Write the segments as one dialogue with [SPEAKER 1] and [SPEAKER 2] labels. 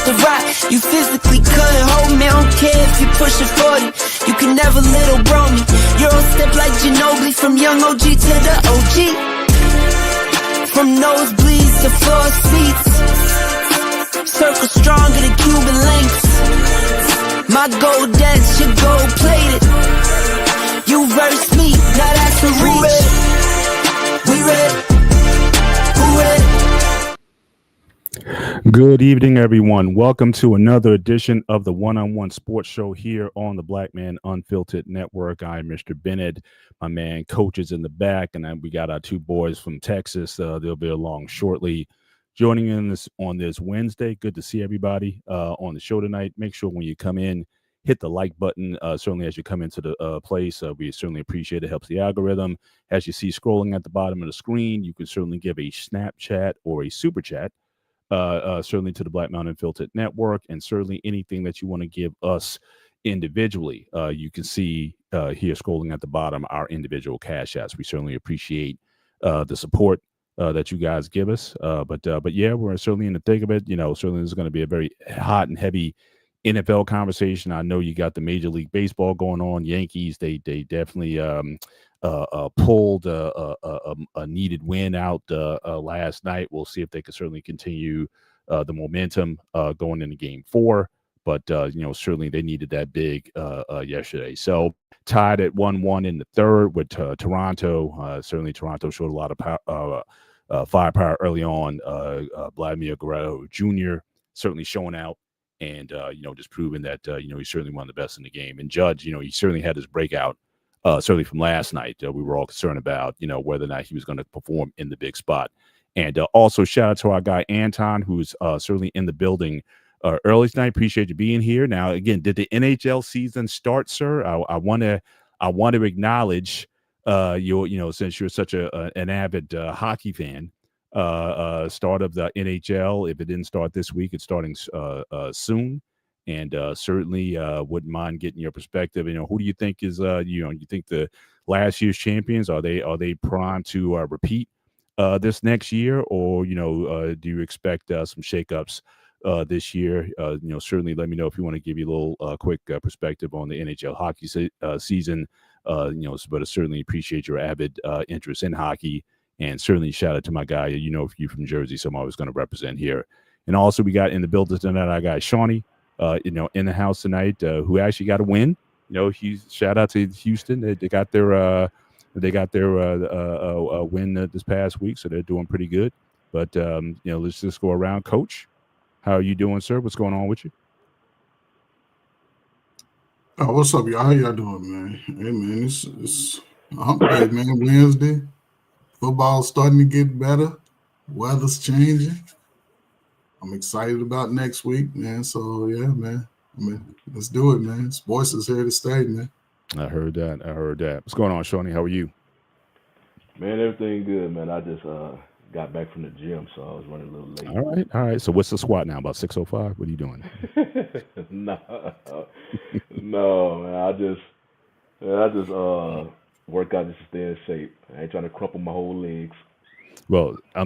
[SPEAKER 1] the rock. You physically couldn't hold me, I don't care if you pushing 40. You can never little bro me. Euro step like Ginobili, from young OG to the OG. From nosebleeds to floor seats, circle stronger than Cuban links. My gold dance, your gold plated. You verse me, now that's a reach. We ready? Who ready?
[SPEAKER 2] Good evening, everyone. Welcome to another edition of the One-on-One Sports Show here on the Black Man Unfiltered Network. I'm Mr. Bennett. My man, Coach, is in the back, and then we got our two boys from Texas. They'll be along shortly. Joining in this on this Wednesday. Good to see everybody on the show tonight. Make sure when you come in, hit the like button. Certainly as you come into the place, we certainly appreciate it. It helps the algorithm. As you see scrolling at the bottom of the screen, you can certainly give a Snapchat or a Super Chat. Certainly to the Black Mountain Filtered Network, and certainly anything that you want to give us individually. You can see here scrolling at the bottom our individual cash apps. We certainly appreciate the support that you guys give us. But yeah, we're certainly in the thick of it. You know, certainly there's going to be a very hot and heavy NFL conversation. I know you got the Major League Baseball going on. Yankees, they definitely pulled a needed win out last night. We'll see if they can certainly continue the momentum going into Game 4. But you know, certainly they needed that big yesterday. So tied at 1-1 in the third with Toronto. Certainly Toronto showed a lot of firepower early on. Vladimir Guerrero Jr. certainly showing out. And, you know, just proving that, you know, he's certainly one of the best in the game. And Judge, you know, he certainly had his breakout, certainly from last night. We were all concerned about, you know, whether or not he was going to perform in the big spot. And also shout out to our guy, Anton, who's certainly in the building early tonight. Appreciate you being here. Now, again, did the NHL season start, sir? I want to acknowledge you know, since you're such an avid hockey fan. Start of the NHL. If it didn't start this week, it's starting soon, and certainly wouldn't mind getting your perspective. You know, who do you think is you know, you think the last year's champions, are they primed to repeat this next year, or you know, do you expect some shakeups this year? You know, certainly let me know if you want to give you a little quick perspective on the NHL hockey season. You know, but I certainly appreciate your avid interest in hockey. And certainly shout out to my guy. You know, if you're from Jersey, so I'm always going to represent here. And also we got in the building tonight, our guy Shawnee, you know, in the house tonight, who actually got a win. You know, shout out to Houston. They got their win this past week, so they're doing pretty good. But you know, let's just go around. Coach, how are you doing, sir? What's going on with you?
[SPEAKER 3] Oh, what's up, y'all? How y'all doing, man? Hey, man, it's hump day, man. Wednesday. Football's starting to get better. Weather's changing. I'm excited about next week, man. So, yeah, man. I mean, let's do it, man. Sports is here to stay, man.
[SPEAKER 2] I heard that. What's going on, Shawnee? How are you?
[SPEAKER 4] Man, everything good, man. I just got back from the gym, so I was running a little late.
[SPEAKER 2] All right. So what's the squat now? About 605? What are you doing?
[SPEAKER 4] No, man. I just work out just to stay in shape. I ain't trying to crumple my whole legs.
[SPEAKER 2] Well, I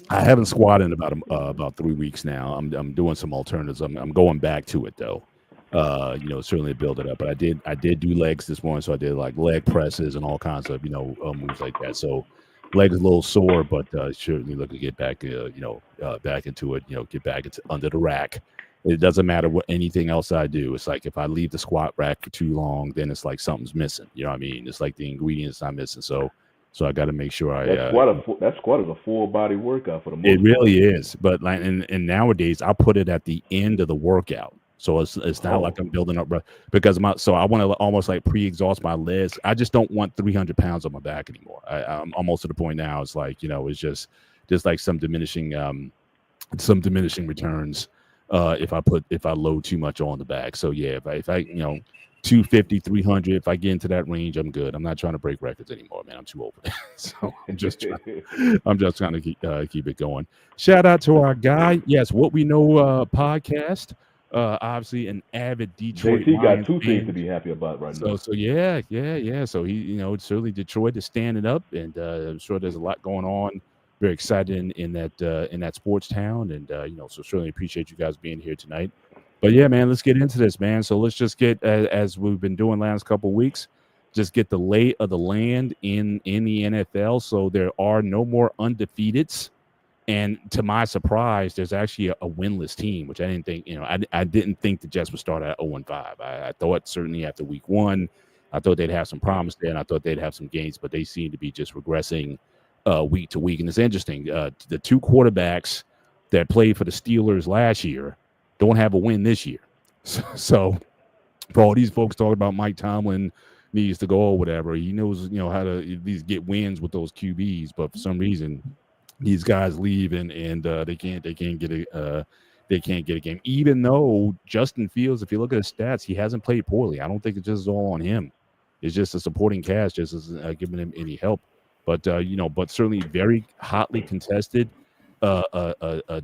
[SPEAKER 2] haven't squatted in about 3 weeks now. I'm doing some alternatives. I'm going back to it though. You know, certainly build it up. But I did do legs this morning, so I did like leg presses and all kinds of, you know, moves like that. So legs a little sore, but certainly looking to get back, you know, back into it. You know, get back into under the rack. It doesn't matter what anything else I do. It's like if I leave the squat rack for too long, then it's like something's missing. You know what I mean? It's like the ingredients I'm missing. So I got to make sure
[SPEAKER 4] that squat is a full body workout for the most part.
[SPEAKER 2] It really is. But like, and nowadays I put it at the end of the workout. So it's not like I'm building up because I want to almost like pre-exhaust my legs. I just don't want 300 pounds on my back anymore. I'm almost to the point now. It's like, you know, it's just like some diminishing returns. If I load too much on the back. So yeah, if I you know, 250, 300, if I get into that range, I'm good. I'm not trying to break records anymore, man. I'm too old for that. So I'm just trying to keep it going. Shout out to our guy. Yes, What We Know podcast. Obviously an avid Detroit.
[SPEAKER 4] JT got two things to be happy about right now.
[SPEAKER 2] So yeah. So he, you know, certainly Detroit is standing up, and I'm sure there's a lot going on very excited in that sports town, and so certainly appreciate you guys being here tonight. But yeah, man, let's get into this, man. So let's just get as we've been doing last couple of weeks, just get the lay of the land in the NFL. So there are no more undefeateds. And to my surprise, there's actually a winless team, which I didn't think. I didn't think the Jets would start at 0-5. I thought certainly after week one, I thought they'd have some promise there, and I thought they'd have some gains, but they seem to be just regressing week to week. And it's interesting. The two quarterbacks that played for the Steelers last year don't have a win this year. So for all these folks talking about Mike Tomlin needs to go or whatever, he knows how to at least get wins with those QBs, but for some reason these guys leave and they can't get a game. Even though Justin Fields, if you look at his stats, he hasn't played poorly. I don't think it's just all on him. It's just the supporting cast just isn't giving him any help. But but certainly very hotly contested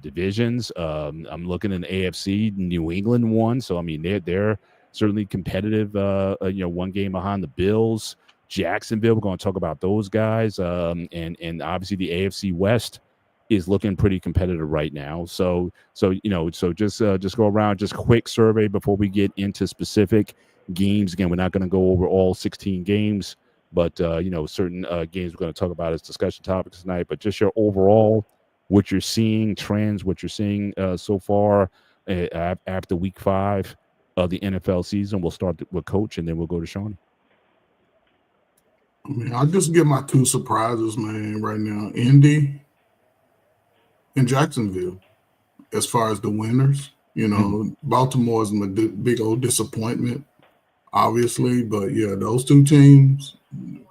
[SPEAKER 2] divisions. I'm looking in the AFC. New England won, so I mean they're certainly competitive. One game behind the Bills. Jacksonville, we're going to talk about those guys, and obviously the AFC West is looking pretty competitive right now. So just go around, just quick survey before we get into specific games. Again, we're not going to go over all 16 games, but certain games we're going to talk about as discussion topics tonight. But just your overall, what you're seeing, trends, what you're seeing so far after week 5 of the NFL season. We'll start with Coach, and then we'll go to Shawnee.
[SPEAKER 3] I mean, I'll just give my two surprises, man, right now. Indy and Jacksonville, as far as the winners. Baltimore is a big old disappointment, obviously. But, yeah, those two teams,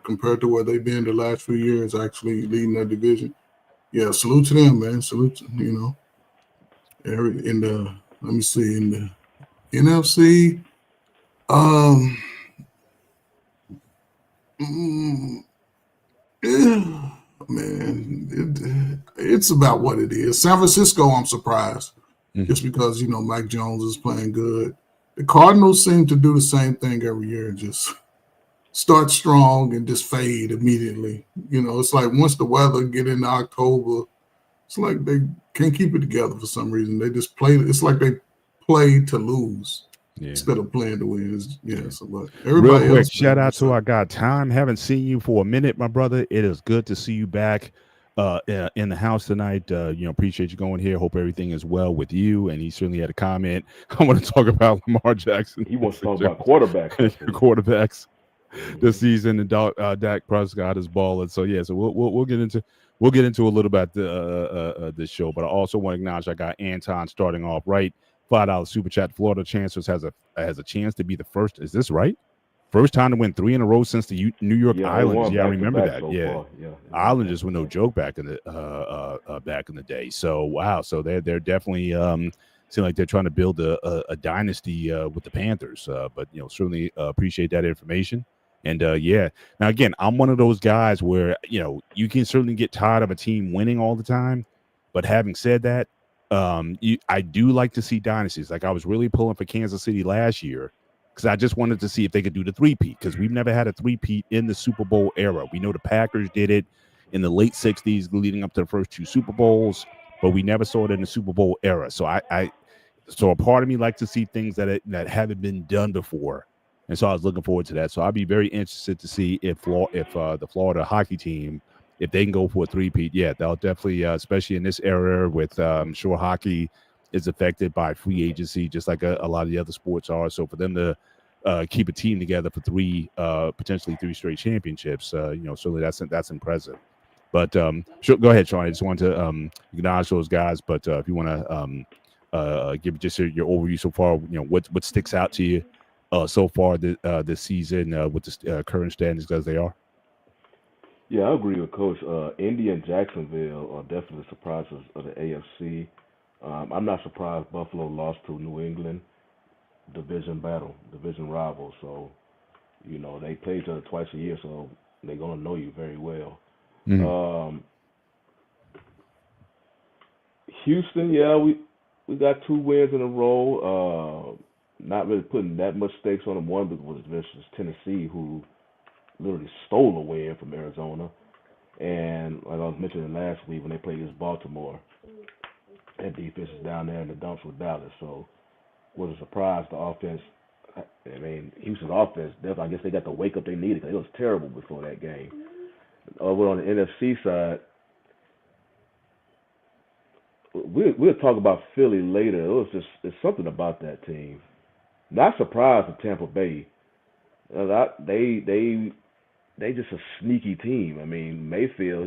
[SPEAKER 3] compared to where they've been the last few years, actually leading that division. Yeah, salute to them, man. Salute to, in the NFC, yeah, man, it's about what it is. San Francisco, I'm surprised, just because Mike Jones is playing good. The Cardinals seem to do the same thing every year, just start strong and just fade immediately. It's like once the weather get into October, it's like they can't keep it together for some reason. They just play. It's like they play to lose. Yeah. Instead of playing to win. So, but everybody
[SPEAKER 2] real quick,
[SPEAKER 3] else,
[SPEAKER 2] shout out to our guy Time. Haven't seen you for a minute, my brother. It is good to see you back in the house tonight. Appreciate you going here. Hope everything is well with you. And he certainly had a comment. I want to talk about Lamar Jackson.
[SPEAKER 4] He wants to talk about quarterbacks
[SPEAKER 2] this season, and Dak Prescott is balling. So yeah, so we'll get into a little bit this show. But I also want to acknowledge I got Anton starting off right. $5 super chat. Florida Chancers has a chance to be the first. Is this right? First time to win 3 in a row since the New York Islanders. Yeah, I remember that. So Islanders were no joke back in the day. So wow. So they're definitely seem like they're trying to build a dynasty with the Panthers. But certainly appreciate that information. And now again, I'm one of those guys where you can certainly get tired of a team winning all the time. But having said that, I do like to see dynasties. Like I was really pulling for Kansas City last year because I just wanted to see if they could do the three-peat, because we've never had a three-peat in the Super Bowl era. We know the Packers did it in the late 60s leading up to the first 2 Super Bowls, but we never saw it in the Super Bowl era. So so a part of me likes to see things that haven't been done before. And so I was looking forward to that. So I'd be very interested to see if the Florida hockey team, if they can go for a three-peat. Yeah, they'll definitely, especially in this era with, I'm sure hockey is affected by free agency, just like a lot of the other sports are. So for them to keep a team together for potentially 3 straight championships, certainly that's impressive. But sure, go ahead, Sean. I just wanted to acknowledge those guys. But if you want to give just your overview so far, what sticks out to you so far this season with the current standings as they are.
[SPEAKER 4] Yeah, I agree with Coach. Indy and Jacksonville are definitely surprises of the AFC. I'm not surprised Buffalo lost to New England, division rival. So, they play each other twice a year, so they're going to know you very well. Mm-hmm. Houston, yeah, we got 2 wins in a row. Not really putting that much stakes on them. One was versus Tennessee, who literally stole a win from Arizona. And And like I was mentioning last week when they played against Baltimore, that defense is down there in the dumps with Dallas. So was a surprise. The offense. I mean, Houston's offense. I guess they got the wake up they needed because it was terrible before that game. Over on the NFC side, we'll talk about Philly later. It's something about that team. Not surprised at Tampa Bay. They just a sneaky team. I mean, Mayfield,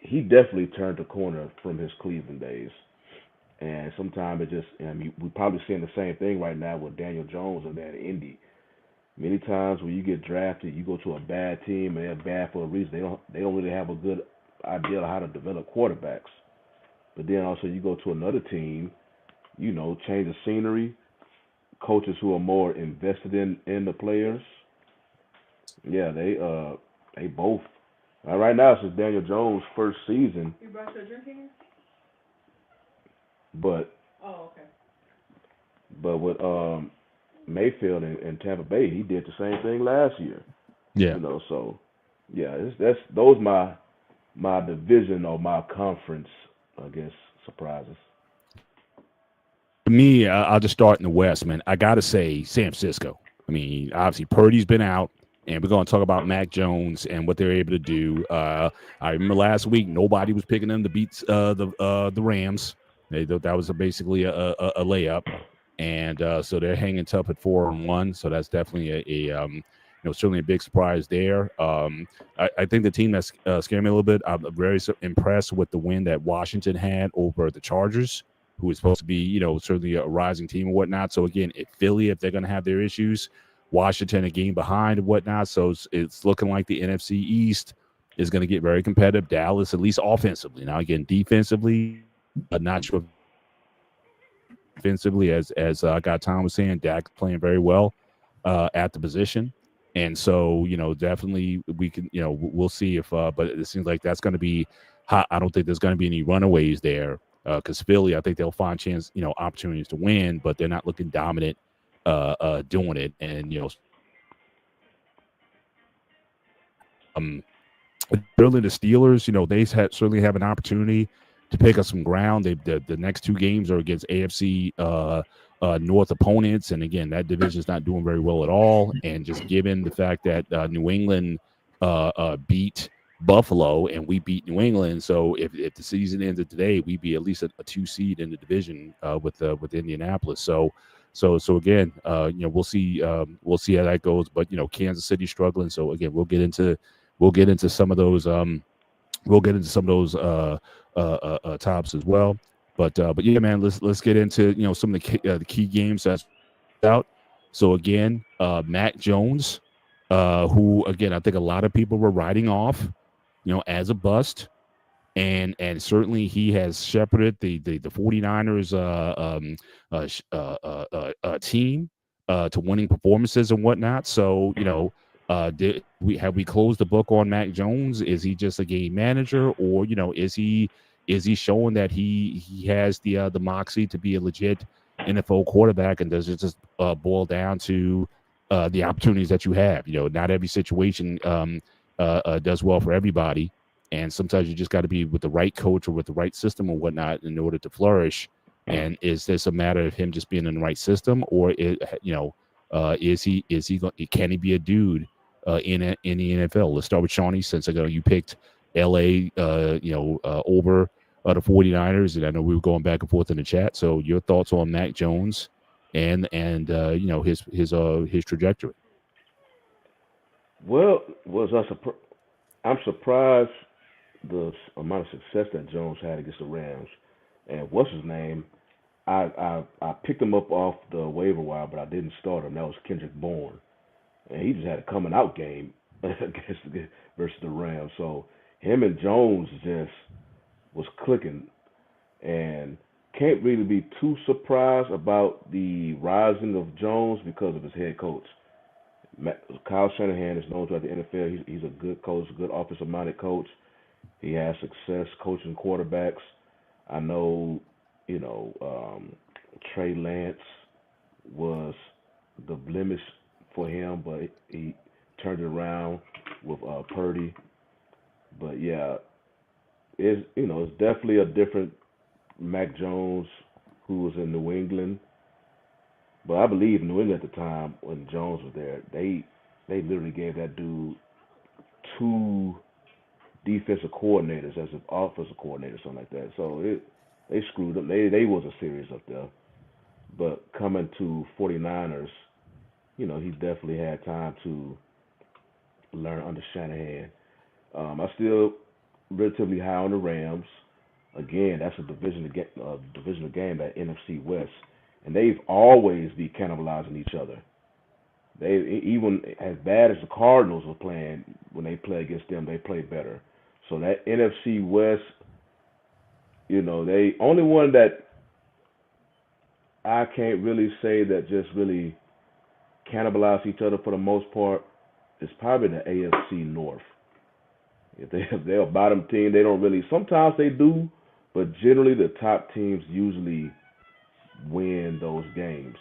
[SPEAKER 4] he definitely turned the corner from his Cleveland days. And sometimes we're probably seeing the same thing right now with Daniel Jones and that Indy. Many times when you get drafted, you go to a bad team and they're bad for a reason. They don't really have a good idea of how to develop quarterbacks. But then also you go to another team, change the scenery, coaches who are more invested in the players. Yeah, they both. Right now it's just Daniel Jones' first season.
[SPEAKER 5] You brought your drinking?
[SPEAKER 4] But
[SPEAKER 5] Oh, okay.
[SPEAKER 4] but with Mayfield and Tampa Bay, he did the same thing last year.
[SPEAKER 2] Yeah.
[SPEAKER 4] So yeah, those my division or my conference, I guess, surprises.
[SPEAKER 2] For me, I'll just start in the West, man. I got to say San Francisco. I mean, obviously Purdy's been out, and we're going to talk about Mac Jones and what they're able to do. I remember last week nobody was picking them to beat the Rams. They thought that was basically a layup, and so they're hanging tough at 4-1. So that's definitely certainly a big surprise there. I think the team that's scared me a little bit. I'm very impressed with the win that Washington had over the Chargers, who is supposed to be, certainly a rising team and whatnot. So again, if they're going to have their issues, Washington a game behind and whatnot. So it's looking like the NFC East is going to get very competitive. Dallas, at least offensively. Now again, defensively, not sure. Defensively, as Got Tom was saying, Dak playing very well at the position. And so, definitely we can, we'll see if, but it seems like that's going to be hot. I don't think there's going to be any runaways there because Philly, I think they'll find opportunities to win, but they're not looking dominant doing it. And, early the Steelers, they certainly have an opportunity to pick up some ground. The next two games are against AFC North opponents, and again, that division is not doing very well at all. And just given the fact that New England beat Buffalo and we beat New England, so if the season ended today, we'd be at least a 2 seed in the division with Indianapolis. So again, we'll see how that goes. But Kansas City struggling. So again, we'll get into some of those. Tops as well. But yeah, man, let's get into some of the key games that's out. So again, Mac Jones, who again I think a lot of people were writing off, as a bust, and certainly he has shepherded the 49ers team to winning performances and whatnot. So did we closed the book on Mac Jones? Is he just a game manager, or is he showing that he has the moxie to be a legit NFL quarterback? And does it just boil down to the opportunities that you have? Not every situation does well for everybody, and sometimes you just got to be with the right coach or with the right system or whatnot in order to flourish. And is this a matter of him just being in the right system, or is he can he be a dude in the NFL? Let's start with Shawnee, since you picked LA over the 49ers, and I know we were going back and forth in the chat. So your thoughts on Mac Jones and his trajectory?
[SPEAKER 4] Well, I'm surprised the amount of success that Jones had against the Rams. And what's his name? I picked him up off the waiver wire, but I didn't start him. That was Kendrick Bourne, and he just had a coming out game versus the Rams. So him and Jones just was clicking, and can't really be too surprised about the rising of Jones because of his head coach. Kyle Shanahan is known throughout the NFL. He's a good coach, a good offensive-minded coach. He has success coaching quarterbacks. I know, Trey Lance was the blemish for him, but he turned it around with Purdy. But yeah, it's definitely a different Mac Jones who was in New England. But I believe New England at the time when Jones was there, they literally gave that dude two defensive coordinators as an offensive coordinator, something like that. So they screwed them. They wasn't serious up there. But coming to 49ers, he definitely had time to learn under Shanahan. I still relatively high on the Rams. Again, that's a divisional game, that NFC West, and they've always be cannibalizing each other. They even as bad as the Cardinals were playing when they play against them, they play better. So that NFC West, they only one that I can't really say that just really cannibalize each other for the most part is probably the AFC North. If they're a bottom team, they don't really. Sometimes they do, but generally the top teams usually win those games.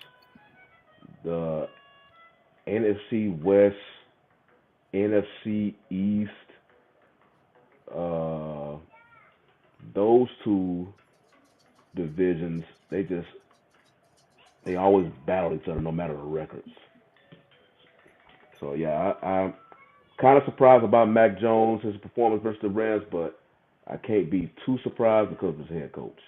[SPEAKER 4] The NFC West, NFC East, those two divisions, they always battle each other no matter the records. So yeah, I'm kind of surprised about Mac Jones, his performance versus the Rams, but I can't be too surprised because of his head coach.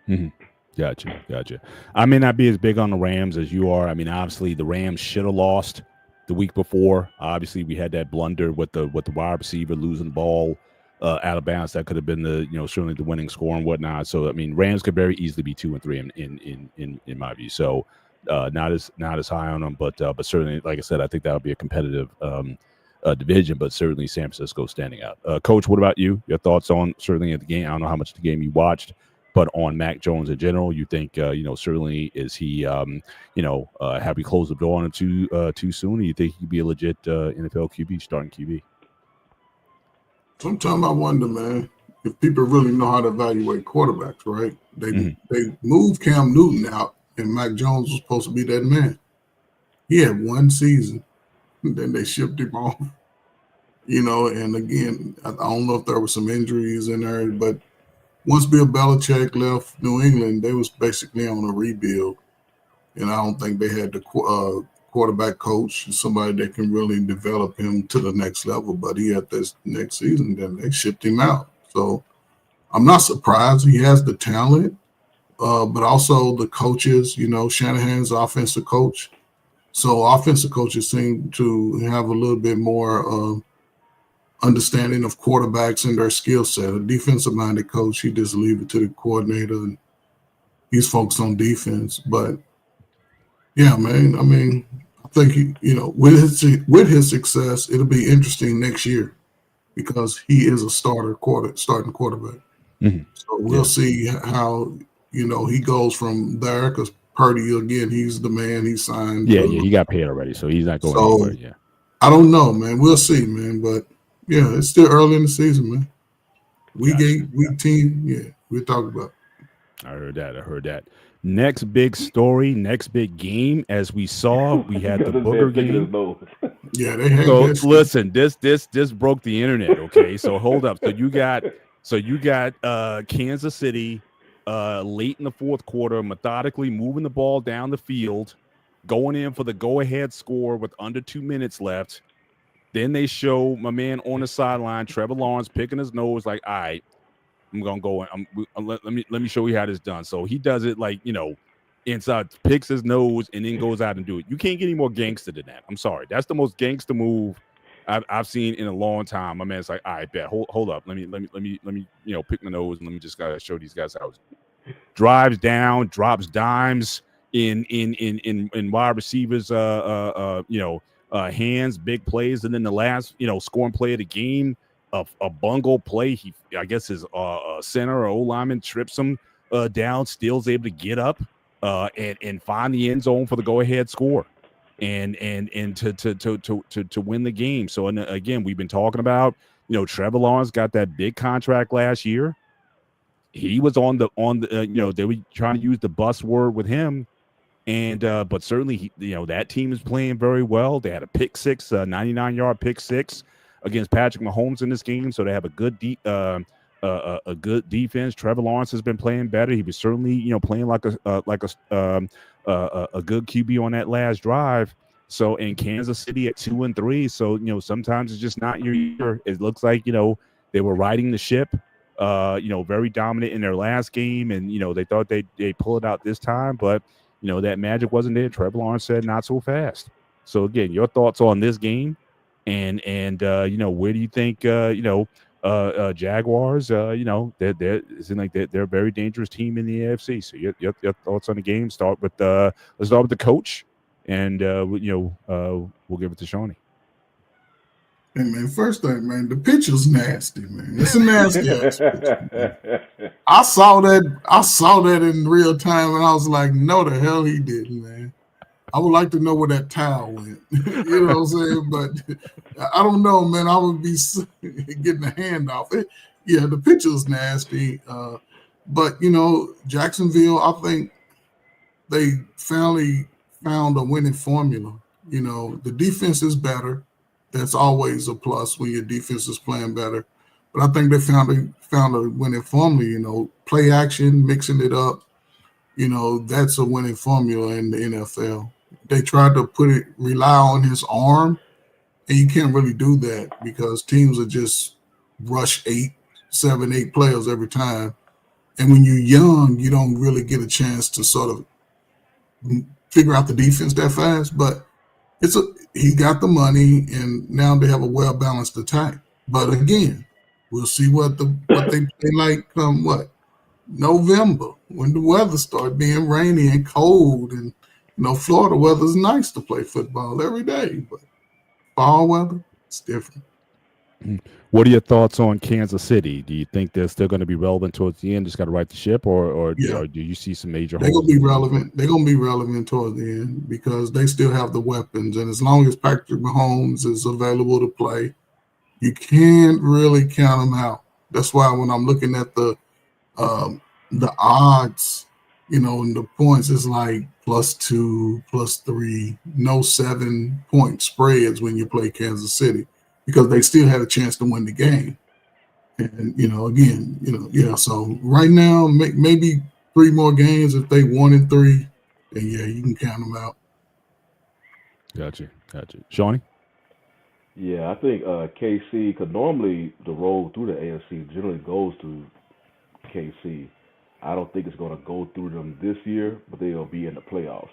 [SPEAKER 2] Mm-hmm. Gotcha. I may not be as big on the Rams as you are. I mean, obviously the Rams should have lost the week before. Obviously, we had that blunder with the wide receiver losing the ball out of bounds. That could have been certainly the winning score and whatnot. So I mean, Rams could very easily be 2-3 in my view. So not as high on them, but certainly, like I said, I think that would be a competitive division. But certainly San Francisco standing out. Coach, what about you? Your thoughts on certainly the game? I don't know how much the game you watched, but on Mac Jones in general, you think certainly is he have we closed the door on him too soon? Or you think he could be a legit NFL QB, starting QB?
[SPEAKER 3] Sometimes I wonder, man, if people really know how to evaluate quarterbacks, right? They moved Cam Newton out, and Mac Jones was supposed to be that man. He had one season, and then they shipped him off. And again, I don't know if there were some injuries in there, but once Bill Belichick left New England, they was basically on a rebuild, and I don't think they had the quarterback coach, somebody that can really develop him to the next level. But he had this next season, then they shipped him out. So I'm not surprised. He has the talent, but also the coaches. Shanahan's offensive coach, so offensive coaches seem to have a little bit more understanding of quarterbacks and their skill set. A defensive-minded coach, he just leave it to the coordinator, and he's focused on defense. But yeah, man, I mean, I think with his success, it'll be interesting next year because he is a starting quarterback.
[SPEAKER 2] Mm-hmm.
[SPEAKER 3] So we'll see how he goes from there. Because Purdy, again, he's the man. He signed.
[SPEAKER 2] Yeah, he got paid already, so he's not going anywhere. Yeah,
[SPEAKER 3] I don't know, man. We'll see, man. But yeah, it's still early in the season, man. Week 10, yeah, we'll talk about it.
[SPEAKER 2] I heard that. Next big story, next big game, as we saw, we had the Booger game.
[SPEAKER 3] Yeah, they had
[SPEAKER 2] so listen, this broke the internet. Okay, so hold up. So you got Kansas City late in the fourth quarter, methodically moving the ball down the field, going in for the go-ahead score with under 2 minutes left. Then they show my man on the sideline, Trevor Lawrence, picking his nose, like, all right, I'm gonna go. Let me show you how this is done. So he does it like inside, picks his nose, and then goes out and do it. You can't get any more gangster than that. I'm sorry, that's the most gangster move I've seen in a long time. My man's like, all right, bet, hold up, let me pick my nose and let me just gotta show these guys how. Drives down, drops dimes in wide receivers, hands, big plays, and then the last, scoring play of the game, a bungle play. I guess his center or O-lineman trips him down, still's able to get up and find the end zone for the go-ahead score, and to win the game. So, and again, we've been talking about, Trevor Lawrence got that big contract last year. He was on the they were trying to use the buzzword with him. And but certainly, that team is playing very well. They had a pick six, 99-yard pick six against Patrick Mahomes in this game, so they have a good a good defense. Trevor Lawrence has been playing better. He was certainly playing like a good QB on that last drive. So in Kansas City at 2-3, so sometimes it's just not your year. It looks like they were riding the ship. Very dominant in their last game, and they thought they pull it out this time, but that magic wasn't there. Trevor Lawrence said not so fast. So again, your thoughts on this game, and where do you think Jaguars? They're it seems like they're a very dangerous team in the AFC. So your thoughts on the game? Let's start with the coach, and we'll give it to Shawnee.
[SPEAKER 3] Hey man, first thing, man, the picture's nasty, man. It's a nasty ass picture, man. I saw that in real time, and I was like, no, the hell he didn't, man. I would like to know where that towel went. You know what I'm saying? But I don't know, man. I would be getting a hand off it. Yeah, the picture's nasty. But Jacksonville, I think they finally found a winning formula. The defense is better. That's always a plus when your defense is playing better. But I think they found a winning formula. Play action, mixing it up. That's a winning formula in the NFL. They tried to rely on his arm, and you can't really do that because teams are just rush 7, 8 players every time. And when you're young, you don't really get a chance to sort of figure out the defense that fast. But he got the money, and now they have a well-balanced attack. But again, we'll see what they play like come November, when the weather starts being rainy and cold. And Florida weather is nice to play football every day, but fall weather, it's different.
[SPEAKER 2] What are your thoughts on Kansas City? Do you think they're still going to be relevant towards the end? Just got to right the ship, or do you see some major?
[SPEAKER 3] They're going to be relevant. They're going to be relevant towards the end because they still have the weapons, and as long as Patrick Mahomes is available to play, you can't really count them out. That's why when I'm looking at the odds, and the points, is like +2, +3, no 7-point spreads when you play Kansas City because they still had a chance to win the game. And, so right now, maybe 3 more games. If they 1-3, then you can count them out.
[SPEAKER 2] Gotcha. Shawnee?
[SPEAKER 4] Yeah, I think KC, because normally the road through the AFC generally goes through KC. I don't think it's going to go through them this year, but they'll be in the playoffs.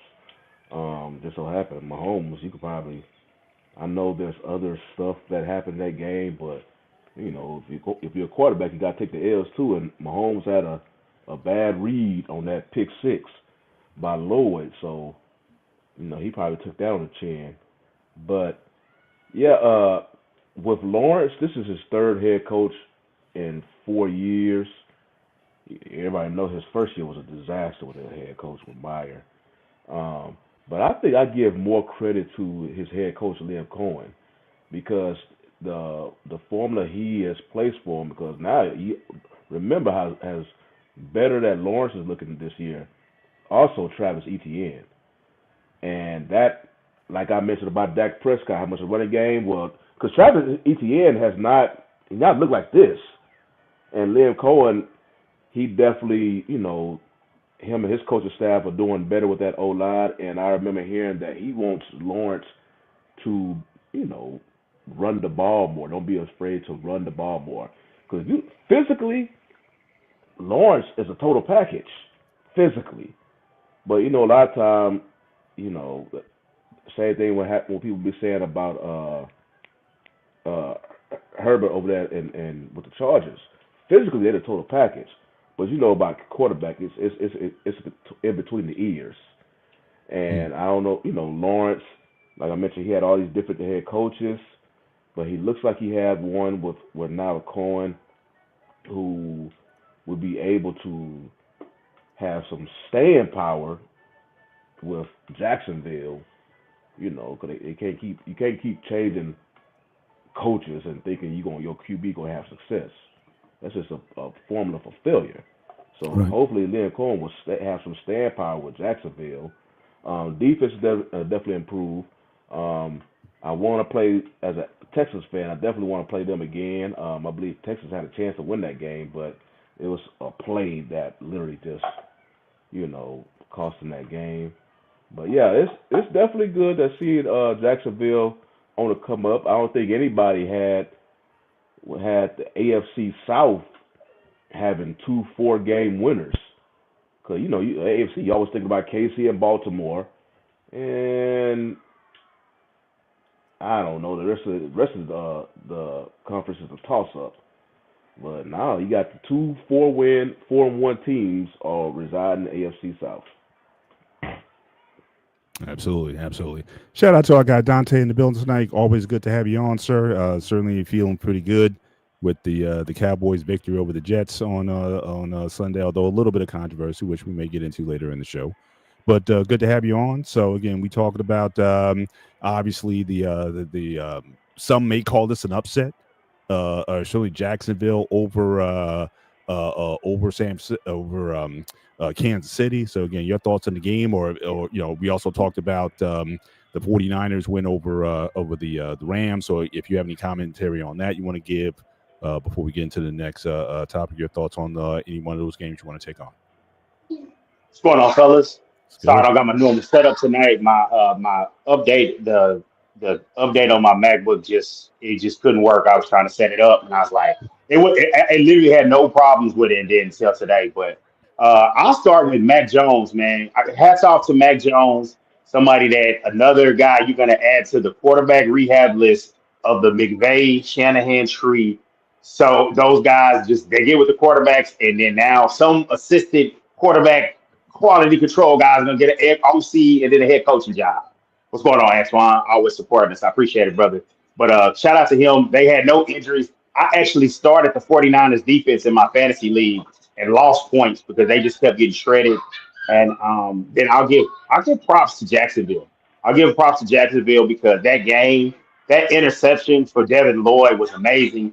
[SPEAKER 4] Just so happened, Mahomes, you could probably, I know there's other stuff that happened in that game, but if you're a quarterback, you got to take the L's too. And Mahomes had a bad read on that pick 6 by Lloyd, so he probably took that on the chin. But yeah, with Lawrence, this is his 3rd head coach in 4 years. Everybody knows his first year was a disaster with the head coach with Meyer. But I think I give more credit to his head coach, Liam Cohen, because the formula he has placed for him, because now remember how as better that Lawrence is looking this year, also Travis Etienne. And that, like I mentioned about Dak Prescott, how much a running game, because Travis Etienne has not looked like this. And Liam Cohen, he definitely, him and his coaching staff are doing better with that O-line. And I remember hearing that he wants Lawrence to, run the ball more. Don't be afraid to run the ball more. Because physically, Lawrence is a total package, physically. But, a lot of time, same thing when people be saying about Herbert over there and with the Chargers. Physically, they're the total package. But about quarterback, it's in between the ears. And I don't know, Lawrence, like I mentioned, he had all these different head coaches, but he looks like he had one with now Cohen, who would be able to have some staying power with Jacksonville, because you can't keep changing coaches and thinking your QB gonna have success. That's just a formula for failure. So
[SPEAKER 2] Right.
[SPEAKER 4] Hopefully Liam Cohen will have some stand power with Jacksonville. Defense definitely improved. I want to play as a Texas fan. I definitely want to play them again. I believe Texas had a chance to win that game, but it was a play that literally just, cost them that game. But yeah, it's definitely good to see Jacksonville on the come up. I don't think anybody had the AFC South having 2 4-game winners. Cause AFC, you always think about KC and Baltimore, and I don't know, the rest of the conference is a toss up. But now you got the 4-1 teams all reside in the AFC South.
[SPEAKER 2] Absolutely. Shout out to our guy Dante in the building tonight. Always good to have you on, sir. Certainly feeling pretty good with the Cowboys' victory over the Jets on Sunday, although a little bit of controversy, which we may get into later in the show. But good to have you on. So again, we talked about obviously the some may call this an upset. Or surely Jacksonville over Kansas City. So again, your thoughts on the game, or we also talked about the 49ers win over the Rams. So if you have any commentary on that you want to give before we get into the next topic, your thoughts on any one of those games you want to take on.
[SPEAKER 5] What's going on, fellas? Sorry, I don't got my normal setup tonight. My update, the update on my MacBook just couldn't work. I was trying to set it up, and I was like, it literally had no problems with it and didn't until today. But I'll start with Mac Jones, man. Hats off to Mac Jones, another guy you're gonna add to the quarterback rehab list of the McVay Shanahan tree. So those guys they get with the quarterbacks, and then now some assistant quarterback quality control guys are gonna get an OC and then a head coaching job. What's going on, Antoine? Always supporting us. I appreciate it, brother. But shout out to him. They had no injuries. I actually started the 49ers defense in my fantasy league and lost points because they just kept getting shredded. And then I'll give props to Jacksonville. I'll give props to Jacksonville because that interception for Devin Lloyd was amazing.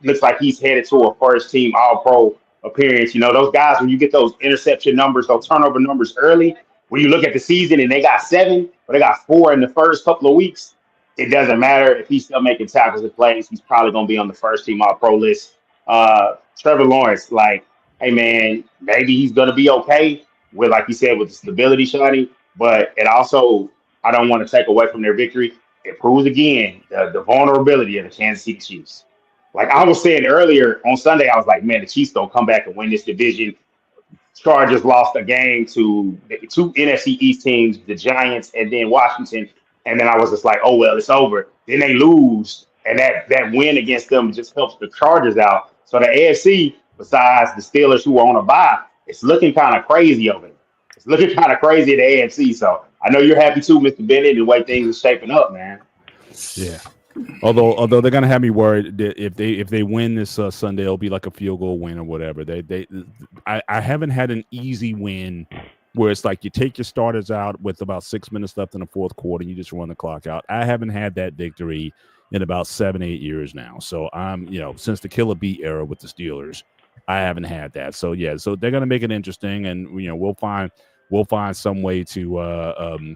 [SPEAKER 5] Looks like he's headed to a first team All Pro appearance. Those guys, when you get those interception numbers, those turnover numbers early, when you look at the season and they got 7, but they got 4 in the first couple of weeks, it doesn't matter if he's still making tackles and plays. He's probably going to be on the first team All Pro list. Trevor Lawrence, hey man, maybe he's going to be okay with, like you said, with the stability shotty, but it also, I don't want to take away from their victory. It proves again the vulnerability of the Kansas City Chiefs. Like I was saying earlier on Sunday, I was like, man, the Chiefs don't come back and win this division. Chargers lost a game to the 2 NFC East teams, the Giants and then Washington. And then I was just like, oh, well, it's over. Then they lose. And that win against them just helps the Chargers out. So the AFC, besides the Steelers who are on a bye, it's looking kind of crazy over there. It's looking kind of crazy at the AFC. So I know you're happy too, Mr. Bennett, the way things are shaping up, man.
[SPEAKER 2] Yeah. Although they're gonna have me worried that if they win this Sunday, it'll be like a field goal win or whatever. I haven't had an easy win where it's like you take your starters out with about 6 minutes left in the fourth quarter and you just run the clock out. I haven't had that victory in about 7-8 years now. So I'm since the Killer Beat era with the Steelers, I haven't had that. So yeah, so they're gonna make it interesting, and we'll find some way to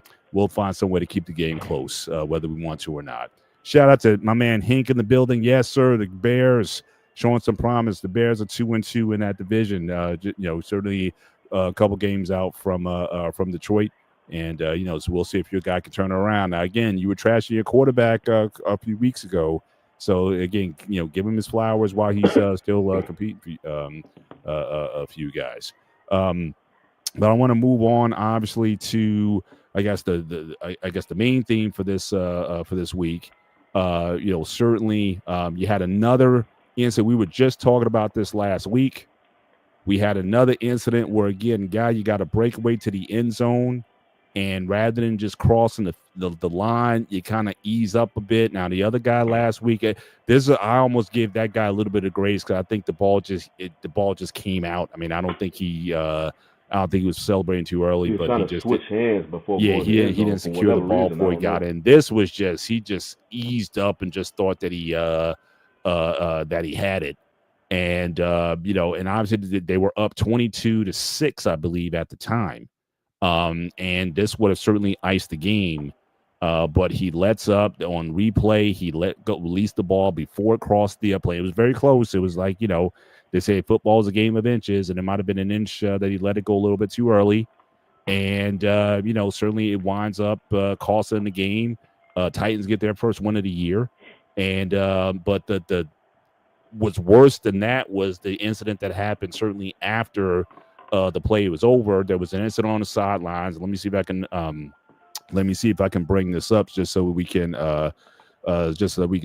[SPEAKER 2] keep the game close, whether we want to or not. Shout out to my man Hink in the building. Yes, sir. The Bears showing some promise. The Bears are 2-2 in that division. Certainly a couple games out from Detroit, and so we'll see if your guy can turn it around. Now, again, you were trashing your quarterback a few weeks ago, so again, give him his flowers while he's still competing for a few guys. But I want to move on, obviously, to I guess the main theme for this week. Certainly you had another incident. We were just talking about this last week. We had another incident where, again, guy, you got to break away to the end zone, and rather than just crossing the line, you kind of ease up a bit. Now, the other guy last week, I almost gave that guy a little bit of grace because I think the ball just came out. I mean, I don't think he was celebrating too early, but he just
[SPEAKER 4] switch hands before.
[SPEAKER 2] Yeah, he didn't secure the ball before he got in. This was he just eased up and just thought that he had it, and and obviously they were up 22-6, I believe, at the time, and this would have certainly iced the game. But he lets up on replay. He release the ball before it crossed the play. It was very close. It was like, they say football is a game of inches, and it might have been an inch that he let it go a little bit too early. And, certainly it winds up costing the game. Titans get their first win of the year. And but the what's worse than that was the incident that happened certainly after the play was over. There was an incident on the sidelines. Let me see if I can bring this up just so we can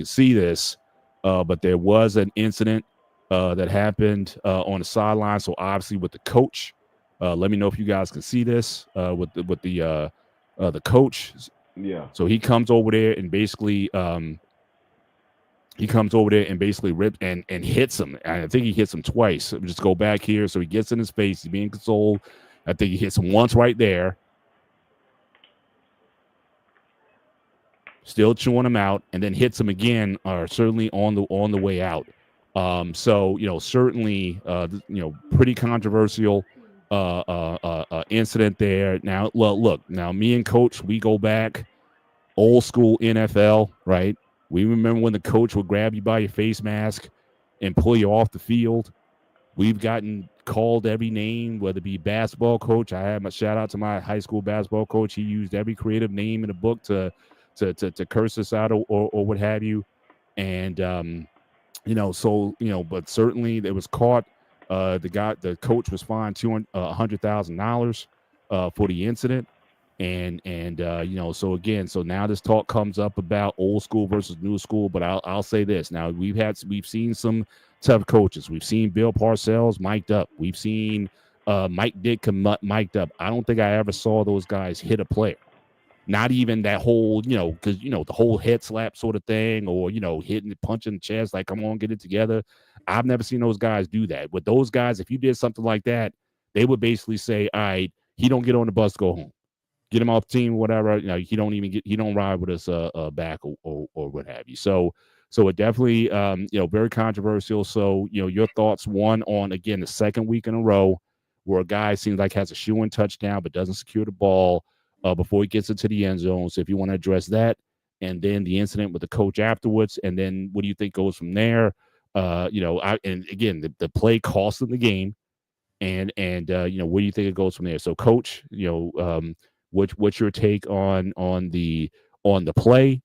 [SPEAKER 2] see this. But there was an incident that happened on the sideline. So obviously with the coach, let me know if you guys can see this with the coach.
[SPEAKER 4] Yeah.
[SPEAKER 2] So he comes over there and basically ripped and hits him. I think he hits him twice. So just go back here. So he gets in his face. He's being consoled. I think he hits him once right there. Still chewing him out, and then hits him again, certainly on the way out. Certainly, pretty controversial incident there. Now, look, me and Coach, we go back old school NFL, right? We remember when the coach would grab you by your face mask and pull you off the field. We've gotten called every name, whether it be basketball coach. I had my shout out to my high school basketball coach. He used every creative name in the book to curse us out or what have you. And, but certainly it was caught. The coach was fined $100,000 for the incident. And so now this talk comes up about old school versus new school. But I'll say this. Now we've seen some tough coaches. We've seen Bill Parcells mic'd up. We've seen Mike Ditka mic'd up. I don't think I ever saw those guys hit a player. Not even that whole, because, the whole head slap sort of thing or, hitting, punching the chest, like, come on, get it together. I've never seen those guys do that. With those guys, if you did something like that, they would basically say, all right, he don't get on the bus to go home. Get him off the team, whatever. He don't ride with us back or what have you. So it definitely, very controversial. So, your thoughts, one, on, again, the second week in a row where a guy seems like has a shoe-in touchdown but doesn't secure the ball before he gets into the end zone. So if you want to address that, and then the incident with the coach afterwards, and then what do you think goes from there? And again, the play cost in the game, and where do you think it goes from there? So, Coach, what's your take on the play,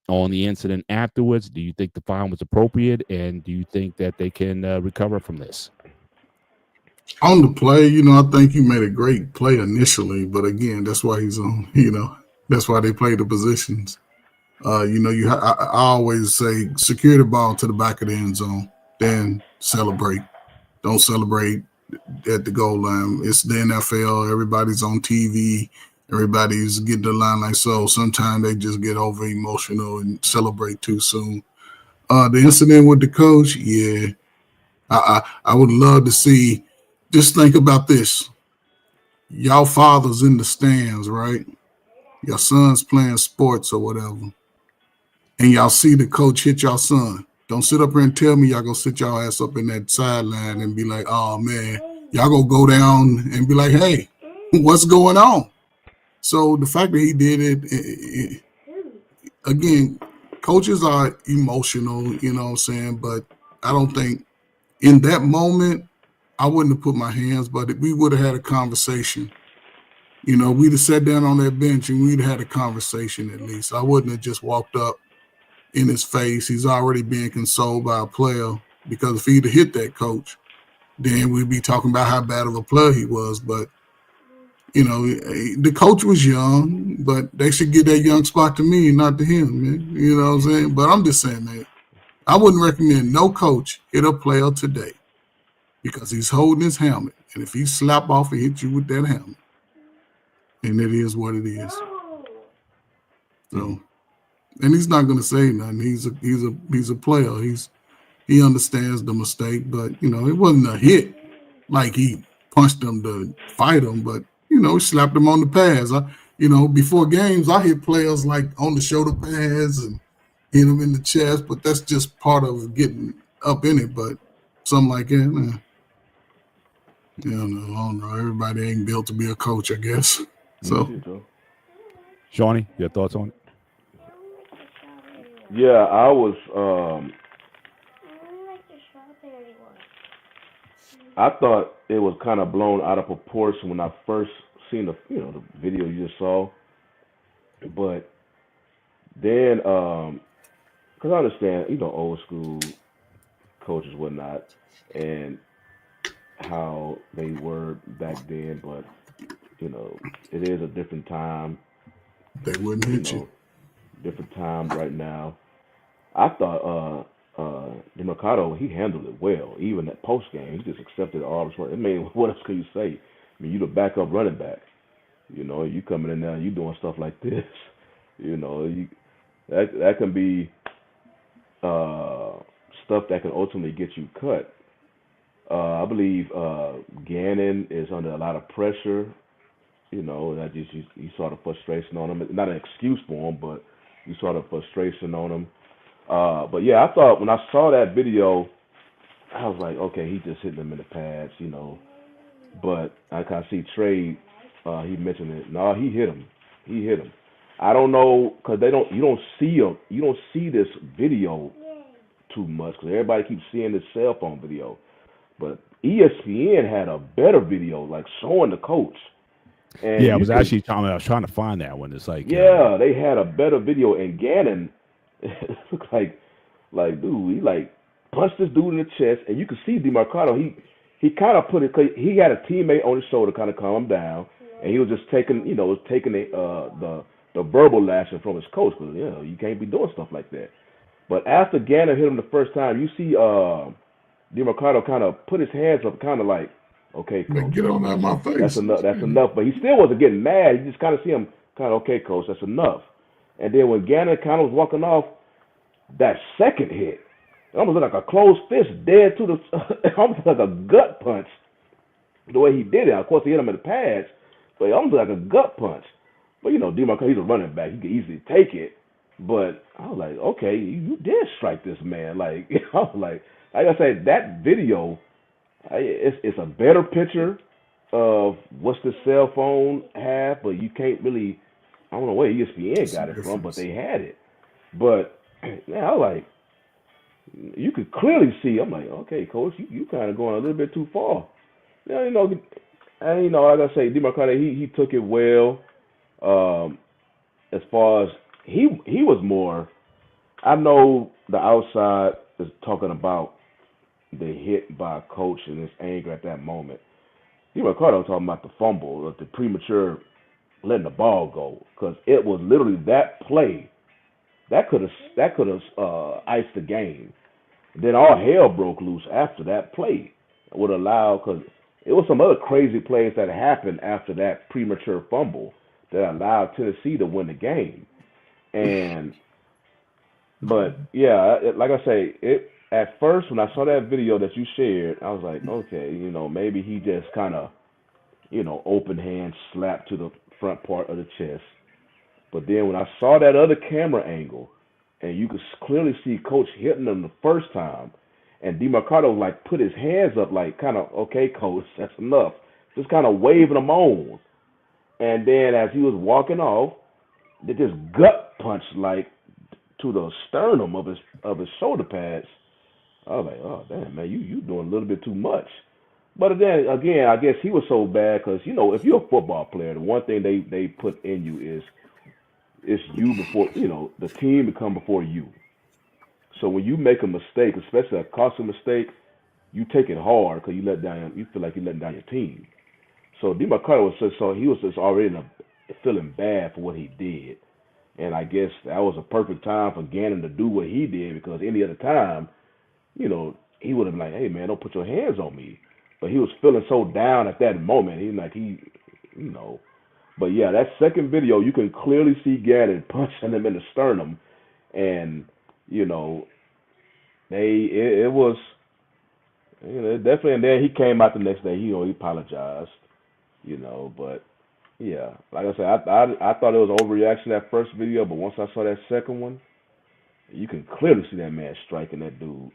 [SPEAKER 2] on the incident afterwards? Do you think the fine was appropriate, and do you think that they can recover from this?
[SPEAKER 3] On the play, I think he made a great play initially, but again, that's why he's on. That's why they play the positions. I always say secure the ball to the back of the end zone, then celebrate. Don't celebrate at the goal line. It's the NFL. Everybody's on TV. Everybody's getting the line like so. Sometimes they just get over emotional and celebrate too soon. The incident with the coach, yeah, I would love to see. Just think about this. Y'all fathers in the stands, right? Your son's playing sports or whatever. And y'all see the coach hit y'all son. Don't sit up here and tell me y'all gonna sit y'all ass up in that sideline and be like, oh man, y'all gonna go down and be like, hey, what's going on? So the fact that he did it, again, coaches are emotional, you know what I'm saying? But I don't think in that moment, I wouldn't have put my hands, but we would have had a conversation. We'd have sat down on that bench and we'd have had a conversation at least. I wouldn't have just walked up in his face. He's already being consoled by a player, because if he'd have hit that coach, then we'd be talking about how bad of a player he was. But, the coach was young, but they should give that young spot to me, not to him, man. You know what I'm saying? But I'm just saying, man, I wouldn't recommend no coach hit a player today, because he's holding his helmet. And if he slap off and hit you with that helmet, and it is what it is. So, and he's not going to say nothing. He's a player. He understands the mistake, but it wasn't a hit like he punched him to fight him, but he slapped him on the pads. Before games, I hit players like on the shoulder pads and hit him in the chest, but that's just part of getting up in it. But something like that, man. I don't know. Everybody ain't built to be a coach, I guess. So,
[SPEAKER 2] Shawnee, your thoughts on it?
[SPEAKER 4] Yeah, I was. I thought it was kind of blown out of proportion when I first seen the video you just saw, but then because I understand old school coaches whatnot and how they were back then, but it is a different time,
[SPEAKER 3] They wouldn't
[SPEAKER 4] you
[SPEAKER 3] hit you.
[SPEAKER 4] know, different time right now. I thought DeMarcado, he handled it well. Even at post game, he just accepted all the work. I mean, what else can you say? I mean, you the backup running back. You coming in there, you doing stuff like this. That can be stuff that can ultimately get you cut. I believe Gannon is under a lot of pressure. That just you saw the frustration on him. Not an excuse for him, but you saw the frustration on him. But yeah, I thought when I saw that video, I was like, okay, he just hitting them in the pads, But I can see Trey. He mentioned it. No, he hit him. He hit him. I don't know because you don't see him. You don't see this video too much because everybody keeps seeing this cell phone video. But ESPN had a better video, like showing the coach. And
[SPEAKER 2] yeah, I was trying to find that one. It's like
[SPEAKER 4] they had a better video, and Gannon it looked like dude, he like punched this dude in the chest, and you could see DeMarcado. He kind of put it. Cause he had a teammate on his shoulder, kind of calm him down, and he was just taking the verbal lashing from his coach because you can't be doing stuff like that. But after Gannon hit him the first time, you see DeMarcado kind of put his hands up, kind of like, okay, coach,
[SPEAKER 3] get on out of my face.
[SPEAKER 4] That's enough. That's enough. But he still wasn't getting mad. You just kind of see him kind of, okay, coach, that's enough. And then when Gannon kind of was walking off, that second hit, it almost looked like a closed fist, dead to the, almost like a gut punch. The way he did it, of course, he hit him in the pads, but it almost like a gut punch. But DeMarcado, he's a running back. He could easily take it. But I was like, okay, you did strike this man. Like I was like I said, that video, it's a better picture of what's the cell phone have, but you can't really. I don't know where ESPN got it from, but they had it. But man, I was like, you could clearly see. I'm like, okay, coach, you kind of going a little bit too far. And like I say, DeMarcado, he took it well. As far as he was more. I know the outside is talking about the hit by a coach and his anger at that moment. DeMarcado talking about the fumble, or the premature letting the ball go, because it was literally that play that could have iced the game. Then all hell broke loose after that play. It would allow, because it was some other crazy plays that happened after that premature fumble that allowed Tennessee to win the game. But yeah, like I say, at first when I saw that video that you shared, I was like, okay, maybe he just kind of, open hand slapped to the front part of the chest. But then when I saw that other camera angle, and you could clearly see Coach hitting him the first time, and DeMarcado like put his hands up, like kind of, okay, Coach, that's enough, just kind of waving them on. And then as he was walking off, they just gut punched like to the sternum of his shoulder pads. I was like, oh damn, man, you doing a little bit too much. But then again, I guess he was so bad because if you're a football player, the one thing they put in you is it's you before the team to come before you. So when you make a mistake, especially a costly mistake, you take it hard because you feel like you're letting down your team. So DeMarcado he was just already feeling bad for what he did. And I guess that was a perfect time for Gannon to do what he did, because any other time, he would have been like, hey, man, don't put your hands on me. But he was feeling so down at that moment. But yeah, that second video, you can clearly see Gannon punching him in the sternum. And, it was definitely. And then he came out the next day, he apologized, but. Yeah, like I said, I thought it was overreaction that first video, but once I saw that second one, you can clearly see that man striking that dude.